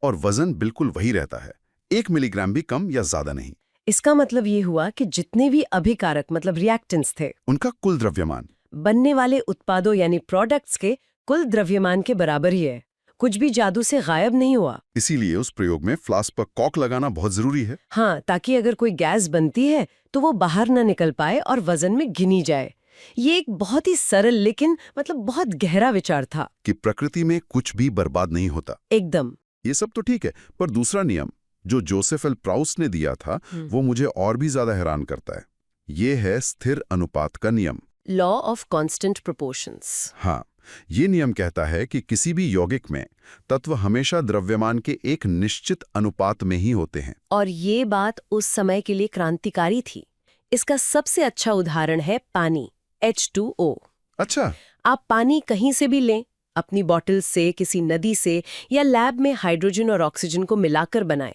और वजन बिल्कुल वही रहता है, 1 मिलीग्राम भी कम या ज्यादा नहीं। इसका मतलब ये हुआ कि जितने भी अभिकारक मतलब रिएक्टेंट्स थे, उनका कुल द्रव्यमान बनने वाले उत्पादों यानी प्रोडक्ट्स के कुल द्रव्यमान के बराबर ही है। कुछ भी जादू से गायब नहीं हुआ। इसीलिए उस प्रयोग में फ्लास्क पर कॉक लगाना बहुत जरूरी है। हाँ, ताकि अगर कोई गैस बनती है तो वो बाहर न निकल पाए और वजन में गिनी जाए। ये एक बहुत ही सरल लेकिन मतलब बहुत गहरा विचार था कि प्रकृति में कुछ भी बर्बाद नहीं होता। एकदम। ये सब तो ठीक है, पर दूसरा नियम जो जोसेफ एल प्राउस ने दिया था वो मुझे और भी ज्यादा हैरान करता है। ये है स्थिर अनुपात का नियम, लॉ ऑफ कांस्टेंट प्रोपोर्शंस। हाँ, ये नियम कहता है कि किसी भी यौगिक में तत्व हमेशा द्रव्यमान के एक निश्चित अनुपात में ही होते हैं। और ये बात उस समय के लिए क्रांतिकारी थी। इसका सबसे अच्छा उदाहरण है पानी, H2O। अच्छा। आप पानी कहीं से भी लें, अपनी बॉटल से, किसी नदी से, या लैब में हाइड्रोजन और ऑक्सीजन को मिलाकर बनाएं,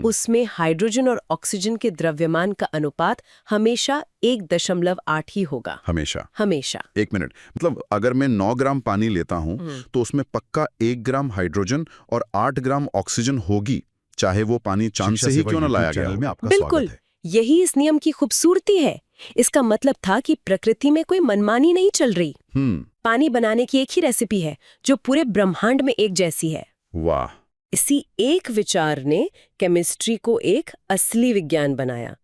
उसमें हाइड्रोजन और ऑक्सीजन के द्रव्यमान का अनुपात हमेशा 1.8 ही होगा। हमेशा। 1 मिनट, मतलब अगर मैं 9 ग्राम पानी लेता हूं तो उसमें पक्का 1 ग्राम हाइड्रोजन और 8 ग्राम ऑक्सीजन होगी, चाहे वो पानी चांद से ही क्यों न लाया गया हो। बिल्कुल, यही इस नियम की खूबसूरती है। इसका मतलब था कि प्रकृति में कोई मनमानी नहीं चल रही। पानी बनाने की एक ही रेसिपी है जो पूरे ब्रह्मांड में एक जैसी है। वाह। इसी एक विचार ने केमिस्ट्री को एक असली विज्ञान बनाया।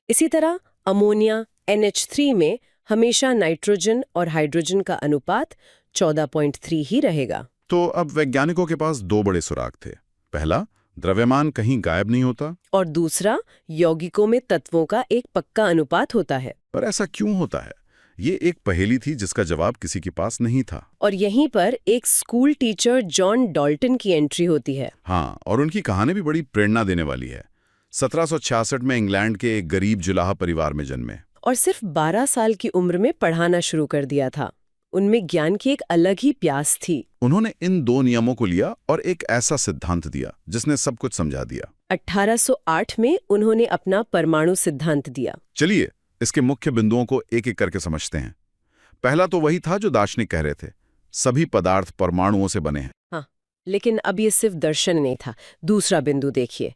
इसी तरह अमोनिया NH3 में हमेशा नाइट्रोजन और हाइड्रोजन का अनुपात 14.3 ही रहेगा। तो अब वैज्ञानिकों के पास 2 बड़े सुराग थे। पहला, द्रव्यमान कहीं गायब नहीं होता, और दूसरा, यौगिकों में तत्वों का एक पक्का अनुपात होता है। पर ऐसा क्यों होता है? ये एक पहेली थी जिसका जवाब किसी के पास नहीं था। और यहीं पर एक स्कूल टीचर जॉन डाल्टन की एंट्री होती है। हाँ, और उनकी कहानी भी बड़ी प्रेरणा देने वाली है। 1766 में इंग्लैंड के एक गरीब जुलाहा परिवार में जन्मे और सिर्फ 12 साल की उम्र में पढ़ाना शुरू कर दिया था। उनमें ज्ञान की एक अलग ही प्यास थी। उन्होंने इन 2 नियमों को लिया और एक ऐसा सिद्धांत दिया जिसने सब कुछ समझा दिया। 1808 में उन्होंने अपना परमाणु सिद्धांत दिया। चलिए इसके मुख्य बिंदुओं को एक एक करके समझते हैं। पहला तो वही था जो दार्शनिक कह रहे थे, सभी पदार्थ परमाणुओं से बने हैं। हाँ, लेकिन अब ये सिर्फ दर्शन नहीं था। दूसरा बिंदु देखिए,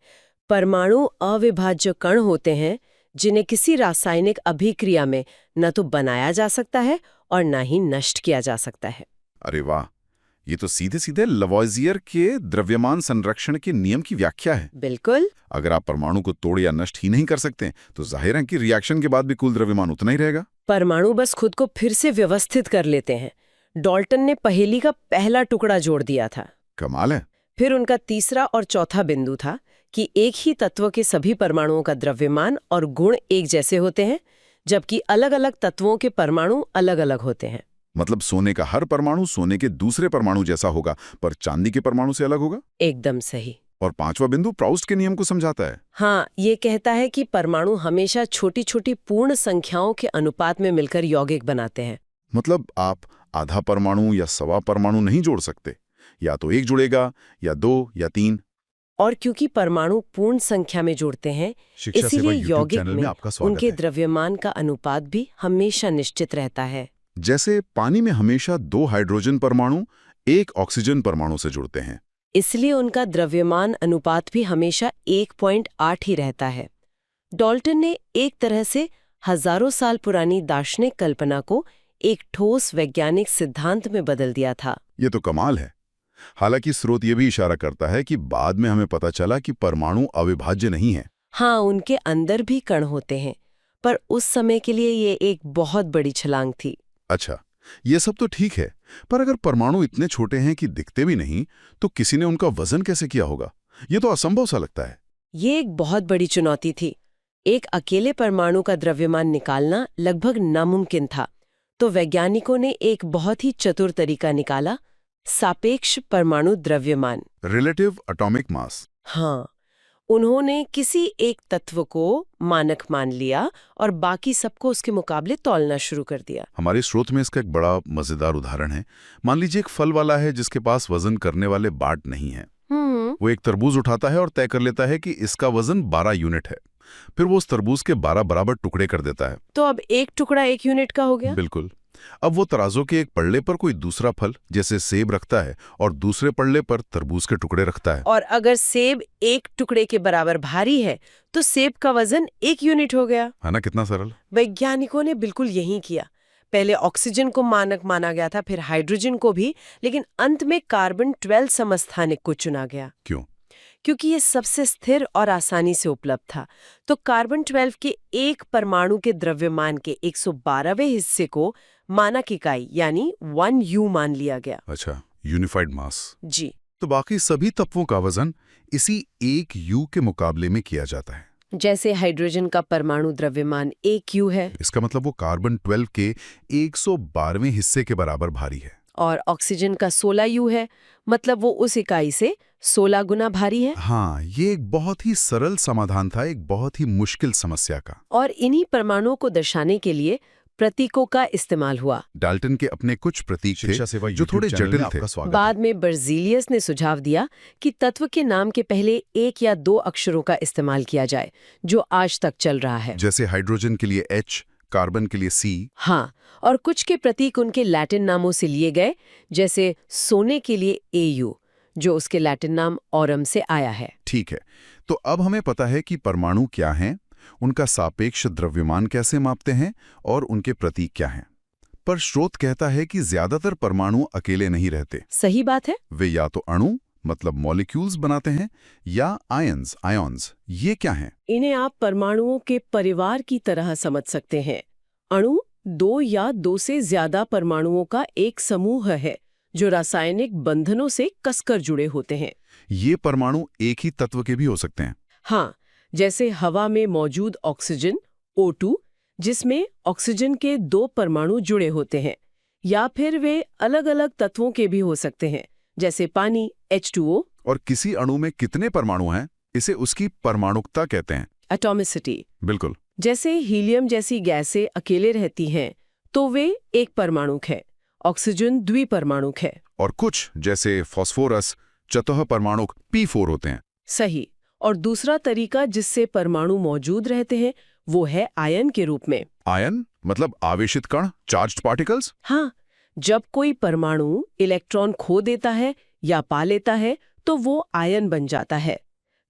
परमाणु अविभाज्य कण होते हैं जिन्हें किसी रासायनिक अभिक्रिया में न तो बनाया जा सकता है और न ही नष्ट किया जा सकता है। अरे वाह, ये तो सीधे सीधे लवॉइजियर के द्रव्यमान संरक्षण के नियम की व्याख्या है। बिल्कुल। अगर आप परमाणु को तोड़ या नष्ट ही नहीं कर सकते तो जाहिर है कि रिएक्शन के बाद भी कुल द्रव्यमान उतना ही रहेगा। परमाणु बस खुद को फिर से व्यवस्थित कर लेते हैं। डाल्टन ने पहेली का पहला टुकड़ा जोड़ दिया था। कमाल है। फिर उनका तीसरा और चौथा बिंदु था कि एक ही तत्व के सभी परमाणुओं का द्रव्यमान और गुण एक जैसे होते हैं, जबकि अलग अलग तत्वों के परमाणु अलग अलग होते हैं। मतलब सोने का हर परमाणु सोने के दूसरे परमाणु जैसा होगा, पर चांदी के परमाणु से अलग होगा। एकदम सही। और पांचवा बिंदु प्राउस्ट के नियम को समझाता है। हाँ, ये कहता है कि परमाणु हमेशा छोटी छोटी पूर्ण संख्याओं के अनुपात में मिलकर यौगिक बनाते हैं। मतलब आप आधा परमाणु या सवा परमाणु नहीं जोड़ सकते, या तो एक जुड़ेगा या दो या तीन। और क्योंकि परमाणु पूर्ण संख्या में जुड़ते हैं, इसलिए यौगिक में उनके द्रव्यमान का अनुपात भी हमेशा निश्चित रहता है। जैसे पानी में हमेशा 2 हाइड्रोजन परमाणु 1 ऑक्सीजन परमाणु से जुड़ते हैं, इसलिए उनका द्रव्यमान अनुपात भी हमेशा 1.8 ही रहता है। डाल्टन ने एक तरह से हजारों साल पुरानी दार्शनिक कल्पना को एक ठोस वैज्ञानिक सिद्धांत में बदल दिया था। ये तो कमाल है। हालांकि स्रोत ये भी इशारा करता है कि बाद में हमें पता चला कि परमाणु अविभाज्य नहीं है। हाँ, उनके अंदर भी कण होते हैं, पर उस समय के लिए ये एक बहुत बड़ी छलांग थी। अच्छा, ये सब तो ठीक है, पर अगर परमाणु इतने छोटे हैं कि दिखते भी नहीं, तो किसी ने उनका वजन कैसे किया होगा? ये तो असंभव सा लगता है। ये एक बहुत बड़ी चुनौती थी। एक अकेले परमाणु का द्रव्यमान निकालना लगभग नामुमकिन था। तो वैज्ञानिकों ने एक बहुत ही चतुर तरीका निकाला, सापेक्ष परमाणु द्रव्यमान, रिलेटिव एटॉमिक मास। हाँ, उन्होंने किसी एक तत्व को मानक मान लिया और बाकी सबको उसके मुकाबले तौलना शुरू कर दिया। हमारे स्रोत में इसका एक बड़ा मजेदार उदाहरण है। मान लीजिए एक फल वाला है जिसके पास वजन करने वाले बाट नहीं है। वो एक तरबूज उठाता है और तय कर लेता है कि इसका वजन 12 यूनिट है। फिर वो उस तरबूज के 12 बराबर टुकड़े कर देता है। तो अब एक टुकड़ा 1 यूनिट का हो गया। बिल्कुल। अब वो तराजू के एक पल्ले पर कोई दूसरा फल जैसे सेब रखता है और दूसरे पल्ले पर तरबूज के टुकड़े रखता है। और अगर सेब एक टुकड़े के बराबर भारी है तो सेब का वजन 1 यूनिट हो गया। है ना, कितना सरल। वैज्ञानिकों ने बिल्कुल यही किया। पहले ऑक्सीजन को मानक माना गया था, फिर हाइड्रोजन को भी, लेकिन अंत में कार्बन 12 समस्थानिक को चुना गया। क्यों? क्योंकि ये सबसे स्थिर और आसानी से उपलब्ध था। तो कार्बन 12 के एक परमाणु के द्रव्यमान के 112वें हिस्से को मानक इकाई यानी 1 U मान लिया गया। अच्छा, यूनिफाइड मास। जी। तो बाकी सभी तत्वों का वजन इसी 1 U के मुकाबले में किया जाता है। जैसे हाइड्रोजन का परमाणु द्रव्यमान 1 U है, इसका मतलब वो कार्बन 12 के 112वें हिस्से के बराबर भारी है। और ऑक्सीजन का 16 U है, मतलब वो उस इकाई से 16 गुना भारी है। हाँ, ये एक बहुत ही सरल समाधान था एक बहुत ही मुश्किल समस्या का। और इन्हीं परमाणुओं को दर्शाने के लिए प्रतीकों का इस्तेमाल हुआ। डाल्टन के अपने कुछ प्रतीक थे जो थोड़े जटिल थे। बाद में बर्जीलियस ने सुझाव दिया कि तत्व के नाम के पहले 1 या 2 अक्षरों का इस्तेमाल किया जाए, जो आज तक चल रहा है। जैसे हाइड्रोजन के लिए H, कार्बन के लिए C। हाँ, और कुछ के प्रतीक उनके लैटिन नामों से लिए गए, जैसे सोने के लिए AU, जो उसके लैटिन नाम ऑरम से आया है। ठीक है, तो अब हमें पता है कि परमाणु क्या हैं, उनका सापेक्ष द्रव्यमान कैसे मापते हैं और उनके प्रतीक क्या हैं। पर स्रोत कहता है कि ज्यादातर परमाणु अकेले नहीं रहते। सही बात है। वे या तो अणु मतलब मॉलिक्यूल्स बनाते हैं या आयंस। ये क्या हैं? इन्हें आप परमाणुओं के परिवार की तरह समझ सकते हैं। अणु 2 या 2 से ज्यादा परमाणुओं का एक समूह है जो रासायनिक बंधनों से कसकर जुड़े होते हैं। ये परमाणु एक ही तत्व के भी हो सकते हैं। हाँ, जैसे हवा में मौजूद ऑक्सीजन O2, जिसमें ऑक्सीजन के 2 परमाणु जुड़े होते हैं, या फिर वे अलग अलग तत्वों के भी हो सकते हैं, जैसे पानी H2O। और किसी अणु में कितने परमाणु हैं, इसे उसकी परमाणुकता कहते हैं। एटॉमिसिटी। बिल्कुल। जैसे हीलियम जैसी गैसें अकेले रहती हैं तो वे एक परमाणुक है, ऑक्सीजन द्विपरमाणुक है। और कुछ जैसे फास्फोरस चतुः परमाणुक P4 होते हैं। सही। और दूसरा तरीका जिससे परमाणु मौजूद रहते हैं वो है आयन के रूप में। आयन मतलब आवेशित कण, चार्ज्ड पार्टिकल्स। हाँ, जब कोई परमाणु इलेक्ट्रॉन खो देता है या पा लेता है तो वो आयन बन जाता है।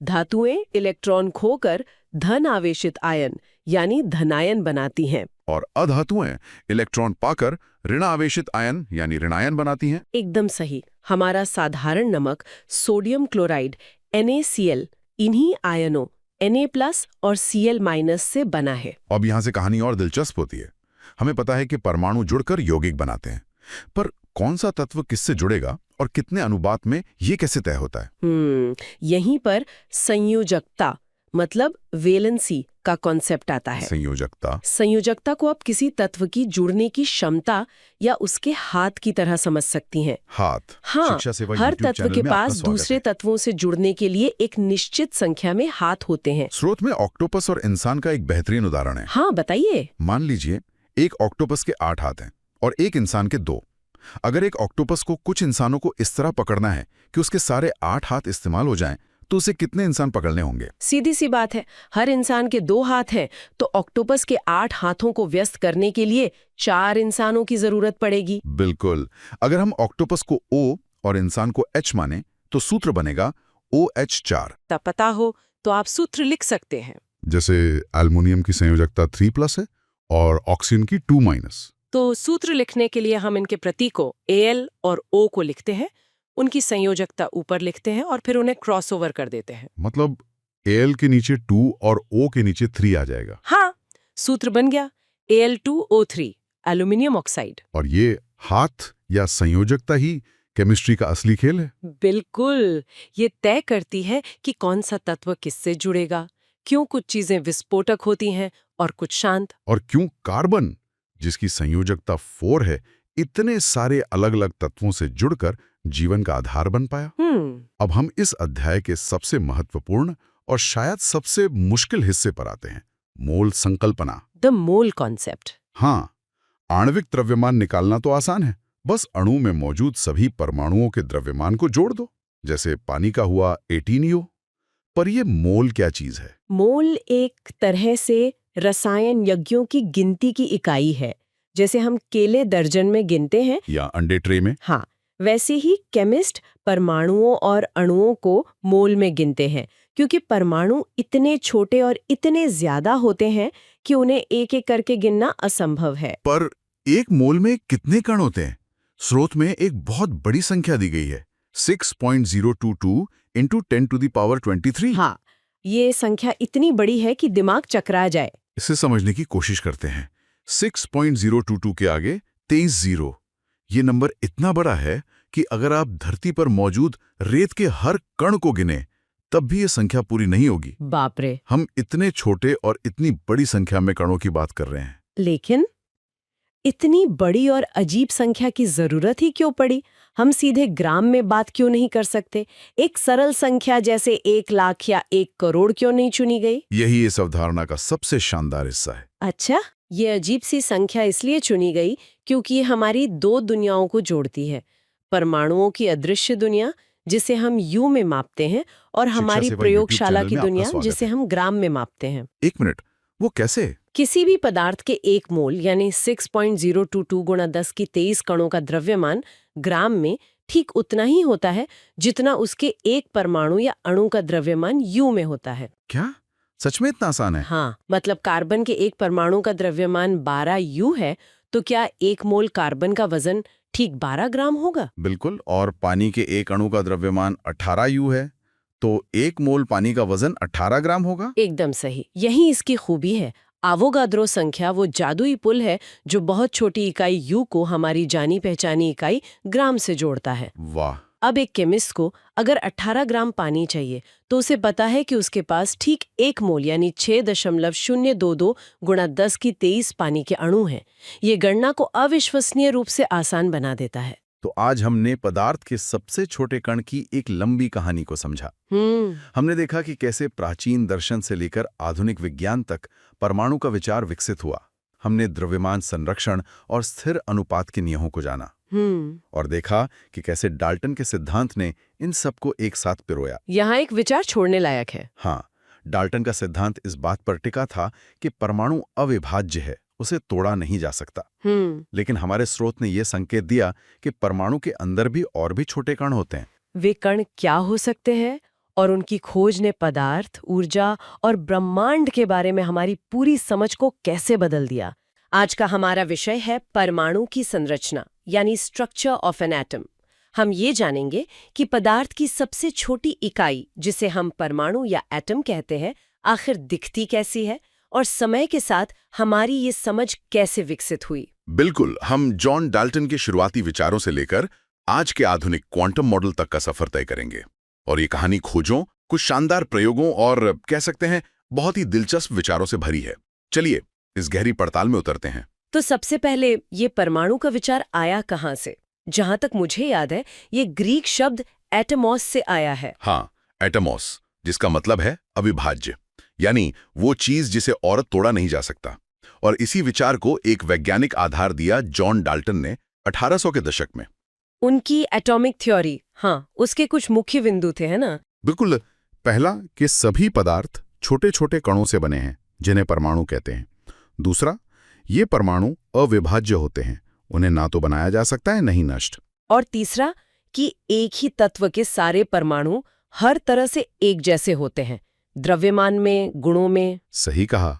धातुएं इलेक्ट्रॉन खोकर धन आवेशित आयन यानी धनायन बनाती हैं। और अधातुएं इलेक्ट्रॉन पाकर ऋण आवेशित आयन यानी ऋणायन बनाती हैं। एकदम सही। हमारा साधारण नमक सोडियम क्लोराइड NaCl इन्हीं आयनों Na+ और Cl- से बना है। अब यहाँ से कहानी और दिलचस्प होती है। हमें पता है कि परमाणु जुड़कर यौगिक बनाते हैं, पर कौन सा तत्व किससे जुड़ेगा और कितने अनुपात में ये कैसे तय होता है? यहीं पर संयोजकता मतलब वैलेंसी का कॉन्सेप्ट आता है। संयोजकता को आप किसी तत्व की जुड़ने की क्षमता या उसके हाथ की तरह समझ सकती हैं। हाथ। हाँ, शिक्षा सेवा हर YouTube तत्व चैनल के में आपका पास स्वागत दूसरे है। तत्वों से जुड़ने के लिए एक निश्चित संख्या में हाथ होते हैं। स्रोत में ऑक्टोपस और इंसान का एक बेहतरीन उदाहरण है। हाँ, बताइए। मान लीजिए एक ऑक्टोपस के 8 हाथ हैं और एक इंसान के 2। अगर एक ऑक्टोपस को कुछ इंसानों को इस तरह पकड़ना है कि उसके सारे 8 हाथ इस्तेमाल हो जाएं, तो उसे कितने इंसान पकड़ने होंगे? सीधी सी बात है, हर इंसान के 2 हाथ हैं तो ऑक्टोपस के 8 हाथों को व्यस्त करने के लिए 4 इंसानों की जरूरत पड़ेगी। बिल्कुल। अगर हम ऑक्टोपस को O और इंसान को H माने तो सूत्र बनेगा OH4। तब पता हो तो आप सूत्र लिख सकते हैं। जैसे एल्युमिनियम की संयोजकता 3+ है और ऑक्सीजन की 2-। तो सूत्र लिखने के लिए हम इनके प्रतीकों Al और O को लिखते हैं, उनकी संयोजकता ऊपर लिखते हैं और फिर उन्हें क्रॉसओवर कर देते हैं। मतलब Al के नीचे 2 और O के नीचे 3 आ जाएगा। हाँ, सूत्र बन गया Al2O3 एल्युमिनियम ऑक्साइड। और ये हाथ या संयोजकता ही केमिस्ट्री का असली खेल है। बिल्कुल, ये तय करती है कि कौन सा तत्व किससे जुड़ेगा, क्यों कुछ चीजें विस्फोटक होती हैं और कुछ शांत। और क्यों कार्बन, जिसकी संयोजकता 4 है, इतने सारे अलग अलग तत्वों से जुड़कर जीवन का आधार बन पाया। अब हम इस अध्याय के सबसे महत्वपूर्ण और शायद सबसे मुश्किल हिस्से पर आते हैं, मोल संकल्पना। The mole concept. हाँ, आणविक द्रव्यमान निकालना तो आसान है, बस अणु में मौजूद सभी परमाणुओं के द्रव्यमान को जोड़ दो, जैसे पानी का हुआ 18U। पर यह मोल क्या चीज है? मोल एक तरह से रसायन यज्ञों की गिनती की इकाई है। जैसे हम केले दर्जन में गिनते हैं या अंडे ट्रे में। हाँ, वैसे ही केमिस्ट परमाणुओं और अणुओं को मोल में गिनते हैं, क्योंकि परमाणु इतने छोटे और इतने ज्यादा होते हैं कि उन्हें एक एक करके गिनना असंभव है। पर एक मोल में कितने कण होते हैं? स्रोत में एक बहुत बड़ी संख्या दी गई है, 6.022 × 10⁻23। हाँ, ये संख्या इतनी बड़ी है कि दिमाग चकरा जाए। इसे समझने की कोशिश करते हैं। 6.022 के आगे 23 जीरो। ये नंबर इतना बड़ा है कि अगर आप धरती पर मौजूद रेत के हर कण को गिने तब भी ये संख्या पूरी नहीं होगी। बाप रे। हम इतने छोटे और इतनी बड़ी संख्या में कणों की बात कर रहे हैं। लेकिन इतनी बड़ी और अजीब संख्या की जरूरत ही क्यों पड़ी? हम सीधे ग्राम में बात क्यों नहीं कर सकते? एक सरल संख्या जैसे 1 लाख या 1 करोड़ क्यों नहीं चुनी गई? यही इस अवधारणा का सबसे शानदार हिस्सा है। अच्छा, ये अजीब सी संख्या इसलिए चुनी गई क्योंकि ये हमारी 2 दुनियाओं को जोड़ती है। परमाणुओं की अदृश्य दुनिया जिसे हम यू में मापते हैं और हमारी सेवा प्रयोगशाला YouTube की चैनल में दुनिया आपका स्वागत जिसे है। हम ग्राम में मापते हैं। 1 मिनट, वो कैसे? किसी भी पदार्थ के 1 मोल यानी 6.022 × 10 की 23 कणों का द्रव्यमान ग्राम में ठीक उतना ही होता है जितना उसके एक परमाणु या अणु का द्रव्यमान यू में होता है। क्या सच में इतना आसान है? हाँ, मतलब कार्बन के एक परमाणु का द्रव्यमान 12 यू है, तो क्या 1 मोल कार्बन का वजन ठीक 12 ग्राम होगा? बिल्कुल। और पानी के एक अणु का द्रव्यमान 18 यू है, तो 1 मोल पानी का वजन 18 ग्राम होगा। एकदम सही, यही इसकी खूबी है। आवोगाद्रो संख्या वो जादुई पुल है जो बहुत छोटी इकाई यू को हमारी जानी पहचानी इकाई ग्राम से जोड़ता है। वाह। अब एक केमिस्ट को अगर 18 ग्राम पानी चाहिए तो उसे पता है कि उसके पास ठीक 1 मोल यानी 6.022 × 10 की 23 पानी के अणु हैं। ये गणना को अविश्वसनीय रूप से आसान बना देता है। तो आज हमने पदार्थ के सबसे छोटे कण की एक लंबी कहानी को समझा। हमने देखा कि कैसे प्राचीन दर्शन से लेकर आधुनिक विज्ञान तक परमाणु का विचार विकसित हुआ। हमने द्रव्यमान संरक्षण और स्थिर अनुपात के नियमों को जाना। और देखा कि कैसे डाल्टन के सिद्धांत ने इन सबको एक साथ पिरोया। यहाँ एक विचार छोड़ने लायक है। हाँ, डाल्टन का सिद्धांत इस बात पर टिका था कि परमाणु अविभाज्य है, उसे तोड़ा नहीं जा सकता। लेकिन हमारे स्रोत ने यह संकेत दिया कि परमाणु के अंदर भी और भी छोटे कण होते हैं। वे कण क्या हो सकते हैं, और उनकी खोज ने पदार्थ, ऊर्जा और ब्रह्मांड के बारे में हमारी पूरी समझ को कैसे बदल दिया। आज का हमारा विषय है परमाणु की संरचना, यानी स्ट्रक्चर ऑफ एन एटम। हम ये जानेंगे कि पदार्थ की सबसे छोटी इकाई, जिसे हम परमाणु या एटम कहते हैं, आखिर दिखती कैसी है और समय के साथ हमारी ये समझ कैसे विकसित हुई। बिल्कुल, हम जॉन डाल्टन के शुरुआती विचारों से लेकर आज के आधुनिक क्वांटम मॉडल तक का सफर तय करेंगे। और ये कहानी खोजों, कुछ शानदार प्रयोगों और कह सकते हैं बहुत ही दिलचस्प विचारों से भरी है। चलिए इस गहरी पड़ताल में उतरते हैं। तो सबसे पहले ये परमाणु का विचार आया कहाँ से? जहां तक मुझे याद है, ये ग्रीक शब्द एटमॉस से आया है। हाँ, एटमॉस, जिसका मतलब है अविभाज्य, यानी वो चीज जिसे और तोड़ा नहीं जा सकता। और इसी विचार को एक वैज्ञानिक आधार दिया जॉन डाल्टन ने 1800 के दशक में। उनकी एटॉमिक थ्योरी, हाँ, उसके कुछ मुख्य बिंदु थे, है ना? बिल्कुल। पहला कि सभी पदार्थ छोटे छोटे कणों से बने हैं, जिन्हें परमाणु कहते हैं। दूसरा, ये परमाणु अविभाज्य होते हैं, उन्हें ना तो बनाया जा सकता है, नहीं नष्ट। और तीसरा कि एक ही तत्व के सारे परमाणु हर तरह से एक जैसे होते हैं, द्रव्यमान में, गुणों में। सही कहा।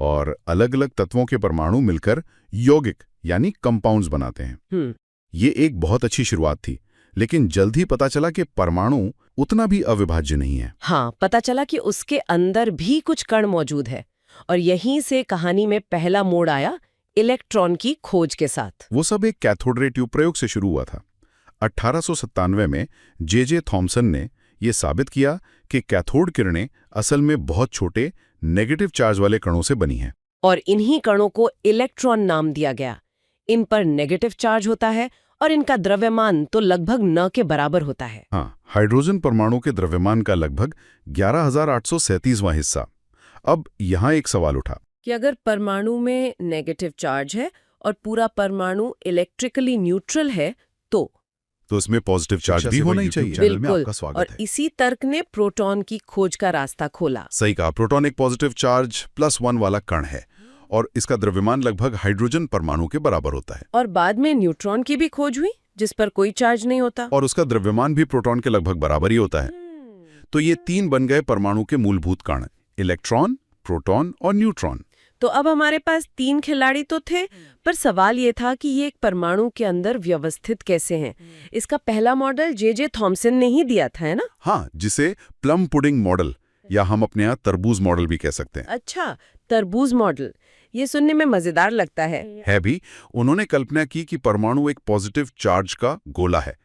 और अलग अलग तत्वों के परमाणु मिलकर यौगिक यानी कंपाउंड्स बनाते हैं। ये एक बहुत अच्छी शुरुआत थी, लेकिन जल्द ही पता चला कि परमाणु उतना भी अविभाज्य नहीं है। हाँ, पता चला कि उसके अंदर भी कुछ कण मौजूद है। और यहीं से कहानी में पहला मोड़ आया, इलेक्ट्रॉन की खोज के साथ। वो सब एक कैथोड रे ट्यूब प्रयोग से शुरू हुआ था। 1897 में जे थॉमसन ने यह साबित किया कि कैथोड किरणें असल में बहुत छोटे नेगेटिव चार्ज वाले कणों से बनी हैं। और इन्हीं कणों को इलेक्ट्रॉन नाम दिया गया। इन पर नेगेटिव चार्ज होता है और इनका द्रव्यमान तो लगभग न के बराबर होता है। हाँ, हाइड्रोजन परमाणु के द्रव्यमान का लगभग 11,837वां हिस्सा। अब यहाँ एक सवाल उठा कि अगर परमाणु में नेगेटिव चार्ज है और पूरा परमाणु इलेक्ट्रिकली न्यूट्रल है, तो इसमें पॉजिटिव चार्ज भी होना ही चाहिए। बिल्कुल। और इसी तर्क ने प्रोटॉन की खोज का रास्ता खोला। सही कहा। प्रोटॉन एक पॉजिटिव चार्ज +1 वाला कण है और इसका द्रव्यमान लगभग हाइड्रोजन परमाणु के बराबर होता है। और बाद में न्यूट्रॉन की भी खोज हुई, जिस पर कोई चार्ज नहीं होता, और उसका द्रव्यमान भी प्रोटॉन के लगभग बराबर ही होता है। तो ये तीन बन गए परमाणु के मूलभूत कण, इलेक्ट्रॉन, प्रोटॉन और न्यूट्रॉन। तो अब हमारे पास 3 खिलाड़ी तो थे, पर सवाल ये था कि ये एक परमाणु के अंदर व्यवस्थित कैसे हैं। इसका पहला मॉडल जे थॉमसन ने ही दिया था, है ना? हाँ, जिसे प्लम पुडिंग मॉडल या हम अपने यहाँ तरबूज मॉडल भी कह सकते हैं। अच्छा, तरबूज मॉडल, ये सुनने में मजेदार लगता है भी। उन्होंने कल्पना की कि परमाणु एक पॉजिटिव चार्ज का गोला है,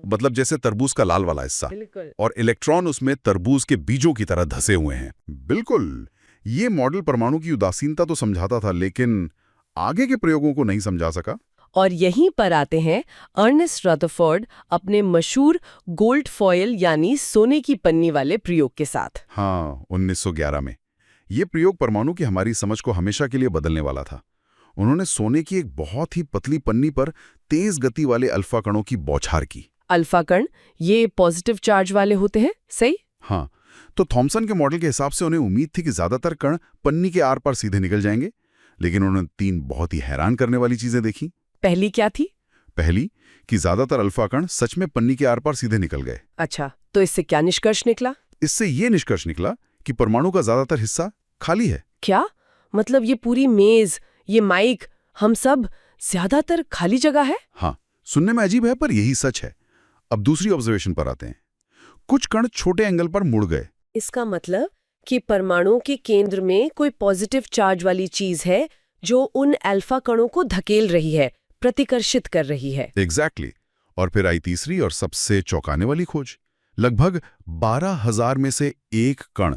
मतलब जैसे तरबूज का लाल वाला हिस्सा, और इलेक्ट्रॉन उसमें तरबूज के बीजों की तरह धसे हुए हैं। बिल्कुल। ये मॉडल परमाणु की उदासीनता तो समझाता था, लेकिन आगे के प्रयोगों को नहीं समझा सका। और यहीं पर आते हैं अर्नेस्ट रदरफोर्ड अपने मशहूर गोल्ड फॉयल यानी सोने की पन्नी वाले प्रयोग के साथ। हाँ, 1911 में। ये प्रयोग परमाणु की हमारी समझ को हमेशा के लिए बदलने वाला था। उन्होंने सोने की एक बहुत ही पतली पन्नी पर तेज गति वाले अल्फा कणों की बौछार की। अल्फा कण ये पॉजिटिव चार्ज वाले होते हैं, सही? हाँ, तो थॉमसन के मॉडल के हिसाब से उन्हें उम्मीद थी कि ज्यादातर कण पन्नी के आर पार सीधे निकल जाएंगे, लेकिन उन्होंने 3 बहुत ही हैरान करने वाली चीजें देखी। पहली क्या थी? पहली कि ज्यादातर अल्फा कण सच में पन्नी के आर पार सीधे निकल गए। अच्छा, तो इससे क्या निष्कर्ष निकला? इससे ये निष्कर्ष निकला कि परमाणु का ज्यादातर हिस्सा खाली है। क्या मतलब? ये पूरी मेज, ये माइक, हम सब, ज्यादातर खाली जगह है? हाँ, सुनने में अजीब है पर यही सच है। अब दूसरी ऑब्जर्वेशन पर आते हैं। कुछ कण छोटे एंगल पर मुड़ गए। इसका मतलब कि परमाणु के केंद्र में कोई पॉजिटिव चार्ज वाली चीज है जो उन अल्फा कणों को धकेल रही है, प्रतिकर्षित कर रही है। एग्जैक्टली। और फिर आई तीसरी और सबसे चौंकाने वाली खोज। लगभग 12,000 में से एक कण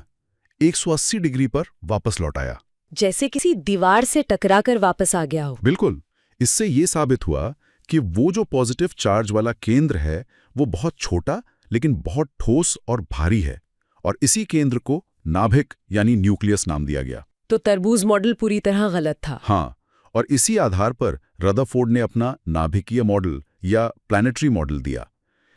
180 डिग्री पर वापस लौट आया, जैसे किसी दीवार से टकराकर वापस आ गया हो। बिल्कुल। इससे ये साबित हुआ कि वो जो पॉजिटिव चार्ज वाला केंद्र है वो बहुत छोटा लेकिन बहुत ठोस और भारी है, और इसी केंद्र को नाभिक यानी न्यूक्लियस नाम दिया गया। तो तरबूज मॉडल पूरी तरह गलत था। हाँ, और इसी आधार पर रदरफोर्ड ने अपना नाभिकीय मॉडल या प्लैनेटरी मॉडल दिया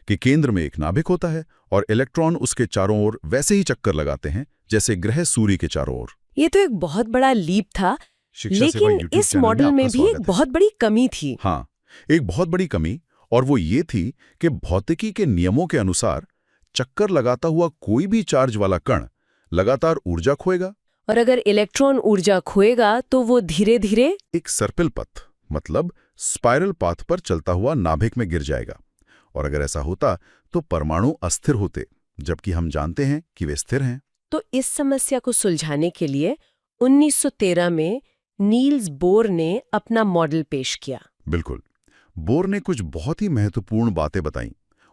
कि केंद्र में एक नाभिक होता है और इलेक्ट्रॉन उसके चारों ओर वैसे ही चक्कर लगाते हैं जैसे ग्रह सूर्य के चारों ओर। ये तो एक बहुत बड़ा लीप था, शिक्षा सेवा लेकिन YouTube इस चैनल मॉडल में आपका भी एक स्वागत है। बहुत बड़ी कमी थी। हाँ, एक बहुत बड़ी कमी, और वो ये थी कि भौतिकी के नियमों के अनुसार चक्कर लगाता हुआ कोई भी चार्ज वाला कण लगातार ऊर्जा खोएगा। और अगर इलेक्ट्रॉन ऊर्जा खोएगा तो वो धीरे धीरे एक सर्पिल पथ मतलब स्पाइरल पाथ पर चलता हुआ नाभिक में गिर जाएगा। और अगर ऐसा होता तो परमाणु अस्थिर होते, जबकि हम जानते हैं कि वे स्थिर हैं। तो इस समस्या को सुलझाने के लिए 1913 में नील्स बोर ने अपना मॉडल पेश किया। बिल्कुल, बोर ने कुछ बहुत ही महत्वपूर्ण बातें बताईं।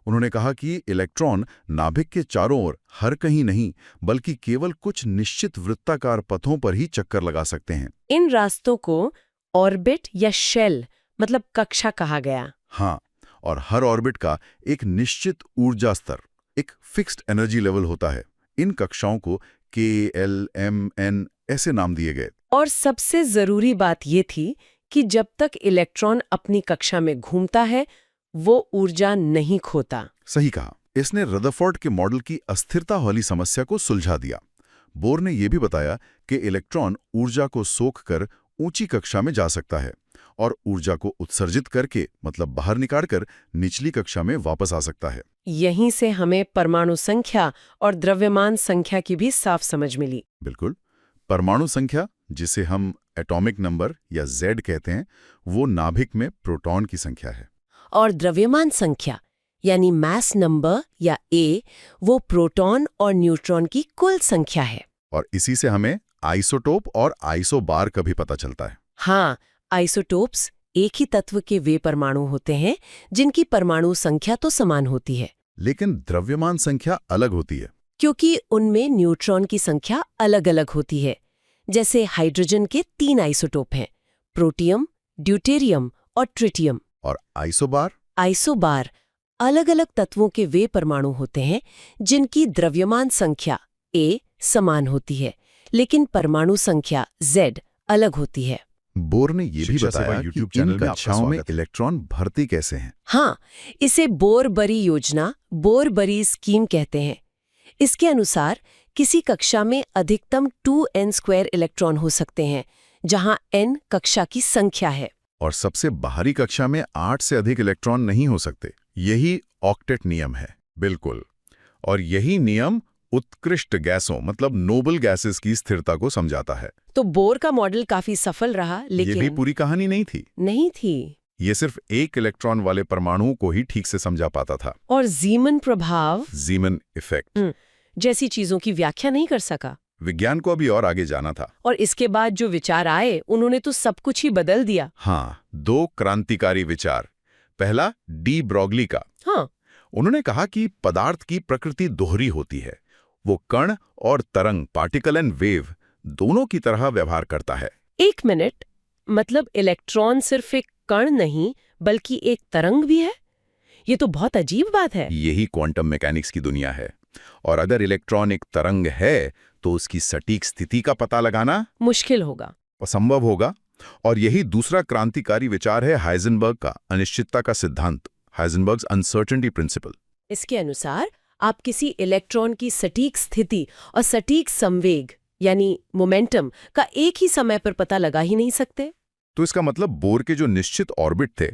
उन्होंने कहा कि इलेक्ट्रॉन नाभिक के चारों ओर हर कहीं नहीं बल्कि केवल कुछ निश्चित वृत्ताकार पथों पर ही चक्कर लगा सकते हैं। इन रास्तों को ऑर्बिट या शेल मतलब कक्षा कहा गया। हाँ, और हर ऑर्बिट का एक निश्चित ऊर्जा स्तर, एक फिक्स्ड एनर्जी लेवल होता है। इन कक्षाओं को K, L, M, N ऐसे नाम दिए गए। और सबसे जरूरी बात ये थी कि जब तक इलेक्ट्रॉन अपनी कक्षा में घूमता है वो ऊर्जा नहीं खोता। सही कहा। इसने रदरफोर्ड के मॉडल की अस्थिरता वाली समस्या को सुलझा दिया। बोर ने यह भी बताया कि इलेक्ट्रॉन ऊर्जा को सोखकर ऊंची कक्षा में जा सकता है और ऊर्जा को उत्सर्जित करके मतलब बाहर निकालकर निचली कक्षा में वापस आ सकता है। यहीं से हमें परमाणु संख्या और द्रव्यमान संख्या की भी साफ समझ मिली। बिल्कुल, परमाणु संख्या, जिसे हम एटॉमिक नंबर या Z कहते हैं, वो नाभिक में प्रोटॉन की संख्या है। और द्रव्यमान संख्या यानी मास नंबर या A वो प्रोटॉन और न्यूट्रॉन की कुल संख्या है। और इसी से हमें आइसोटोप और आइसोबार का भी पता चलता है। हाँ, आइसोटोप्स एक ही तत्व के वे परमाणु होते हैं जिनकी परमाणु संख्या तो समान होती है, लेकिन द्रव्यमान संख्या अलग होती है। क्योंकि उनमें न्यूट्रॉन की संख्या अलग-अलग होती है। जैसे हाइड्रोजन के 3 आइसोटोप हैं, प्रोटियम, ड्यूटेरियम और ट्रिटियम। और आइसोबार आइसोबार अलग-अलग तत्वों के वे परमाणु होते हैं जिनकी द्रव्यमान संख्या A समान होती है, लेकिन परमाणु संख्या Z अलग होती है। बोर ने यह भी बताया कि इन कक्षाओं में इलेक्ट्रॉन भर्ती कैसे हैं। हाँ, इसे बोर-बरी योजना, बोर-बरी स्कीम कहते हैं। इसके अनुसार किसी कक्षा में अधिकतम 2n² इलेक्ट्रॉन हो सकते हैं, जहां n कक्षा की संख्या है। और सबसे बाहरी कक्षा में 8 से अधिक इलेक्ट्रॉन नहीं हो सकते। यही ऑक्टेट नियम है। बिल्कुल, और यही नियम उत्कृष्ट गैसों मतलब नोबल गैसेस की स्थिरता को समझाता है। तो बोर का मॉडल काफी सफल रहा, लेकिन ये भी पूरी कहानी नहीं थी। नहीं थी। ये सिर्फ एक इलेक्ट्रॉन वाले परमाणु को ही ठीक से समझा पाता था। और जीमन प्रभाव जीमन इफेक्ट जैसी चीजों की व्याख्या नहीं कर सका। विज्ञान को अभी और आगे जाना था। और इसके बाद जो विचार आए उन्होंने तो सब कुछ ही बदल दिया। हाँ, 2 क्रांतिकारी विचार। पहला डी ब्रॉगली का। हाँ, उन्होंने कहा कि पदार्थ की प्रकृति दोहरी होती है। वो कण और तरंग, पार्टिकल एंड वेव, दोनों की तरह व्यवहार करता है। 1 मिनट, मतलब इलेक्ट्रॉन सिर्फ एक कण नहीं बल्कि एक तरंग भी है? ये तो बहुत अजीब बात है। यही क्वांटम मैकेनिक्स की दुनिया है। और अगर इलेक्ट्रॉन एक तरंग है तो उसकी सटीक स्थिति का पता लगाना मुश्किल होगा, असंभव होगा। और यही दूसरा क्रांतिकारी विचार है हाइजेनबर्ग का अनिश्चितता का सिद्धांत, हाइजेनबर्ग्स अनसर्टेनिटी प्रिंसिपल। इसके अनुसार आप किसी इलेक्ट्रॉन की सटीक स्थिति और सटीक संवेग यानी मोमेंटम का एक ही समय पर पता लगा ही नहीं सकते। तो इसका मतलब बोर के जो निश्चित ऑर्बिट थे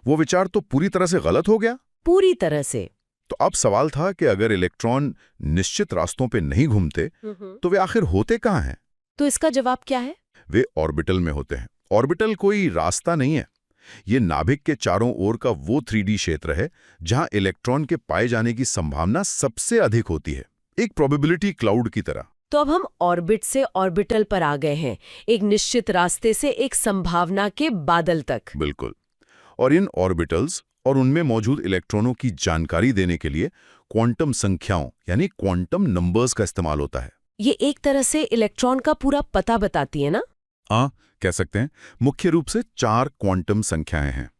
वो विचार तो पूरी तरह से गलत हो गया। पूरी तरह से। तो अब सवाल था कि अगर इलेक्ट्रॉन निश्चित रास्तों पे नहीं घूमते तो वे आखिर होते कहाँ हैं? तो इसका जवाब क्या है? वे ऑर्बिटल में होते हैं। ऑर्बिटल कोई रास्ता नहीं है, ये नाभिक के चारों ओर का वो 3D क्षेत्र है जहां इलेक्ट्रॉन के पाए जाने की संभावना सबसे अधिक होती है, एक प्रोबेबिलिटी क्लाउड की तरह। तो अब हम ऑर्बिट से ऑर्बिटल पर आ गए हैं, एक निश्चित रास्ते से एक संभावना के बादल तक। बिल्कुल। और इन ऑर्बिटल्स और उनमें मौजूद इलेक्ट्रॉनों की जानकारी देने के लिए क्वांटम संख्याओं यानी क्वांटम नंबर्स का इस्तेमाल होता है। ये एक तरह से इलेक्ट्रॉन का पूरा पता बताती है ना? हाँ, कह सकते हैं। मुख्य रूप से 4 क्वांटम संख्याएं हैं।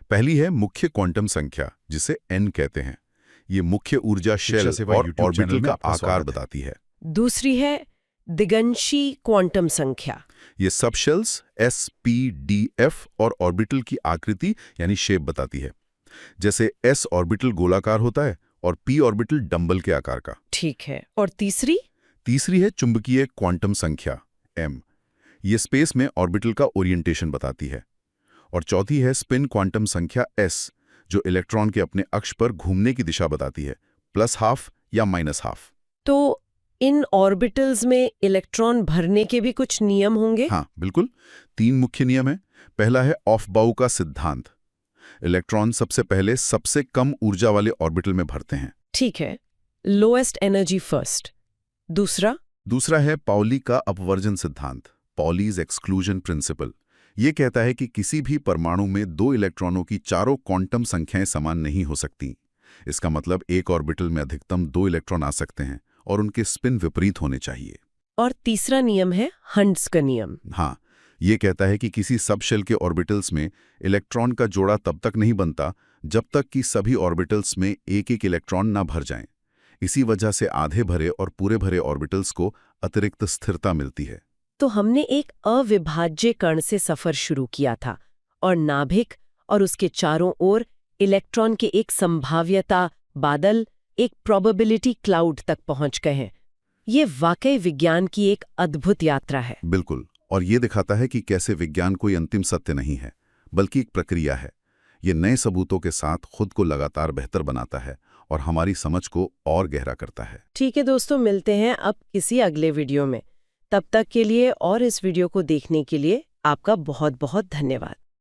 पहली है मुख्य क्वांटम संख्या, जिसे n कहते हैं। ये मुख्य ऊर्जा शेल और ऑर्बिटल का आकार बताती है। दूसरी है दिगंशी क्वांटम संख्या। ये subshells S, P, D, F और ऑर्बिटल की आकृति यानी शेप बताती है। जैसे S ऑर्बिटल गोलाकार होता है और P ऑर्बिटल डंबल के आकार का। ठीक है। और तीसरी है चुंबकीय क्वांटम संख्या M। ये स्पेस में ऑर्बिटल का ओरिएंटेशन बताती है। और चौथी है स्पिन क्वांटम संख्या S, जो इलेक्ट्रॉन के अपने अक्ष पर घूमने की दिशा बताती है, +½ या -½ तो इन ऑर्बिटल्स में इलेक्ट्रॉन भरने के भी कुछ नियम होंगे? हाँ, बिल्कुल। 3 मुख्य नियम हैं। पहला है ऑफ-बाउ का सिद्धांत। इलेक्ट्रॉन सबसे पहले सबसे कम ऊर्जा वाले ऑर्बिटल में भरते हैं। ठीक है, लोएस्ट एनर्जी फर्स्ट। दूसरा है पाउली का अपवर्जन सिद्धांत, पॉलीज एक्सक्लूजन प्रिंसिपल। ये कहता है कि किसी भी परमाणु में 2 इलेक्ट्रॉनों की चारों क्वांटम संख्याएं समान नहीं हो सकती। इसका मतलब एक ऑर्बिटल में अधिकतम 2 इलेक्ट्रॉन आ सकते हैं और उनके स्पिन विपरीत होने चाहिए। और तीसरा नियम है हंट्स का नियम। हाँ, ये कहता है कि किसी सबशेल के ऑर्बिटल्स में इलेक्ट्रॉन का जोड़ा तब तक नहीं बनता जब तक कि सभी ऑर्बिटल्स में एक इलेक्ट्रॉन ना भर जाएं। इसी वजह से आधे भरे और पूरे भरे ऑर्बिटल्स को अतिरिक्त स्थिरता मिलती है। तो हमने एक अविभाज्य कण से सफर शुरू किया था और नाभिक और उसके चारों ओर इलेक्ट्रॉन के एक संभाव्यता बादल, एक प्रोबेबिलिटी क्लाउड तक पहुंच गए हैं। ये वाकई विज्ञान की एक अद्भुत यात्रा है। बिल्कुल, और ये दिखाता है कि कैसे विज्ञान कोई अंतिम सत्य नहीं है, बल्कि एक प्रक्रिया है। ये नए सबूतों के साथ खुद को लगातार बेहतर बनाता है और हमारी समझ को और गहरा करता है। ठीक है दोस्तों, मिलते हैं अब किसी अगले वीडियो में। तब तक के लिए और इस वीडियो को देखने के लिए आपका बहुत बहुत धन्यवाद।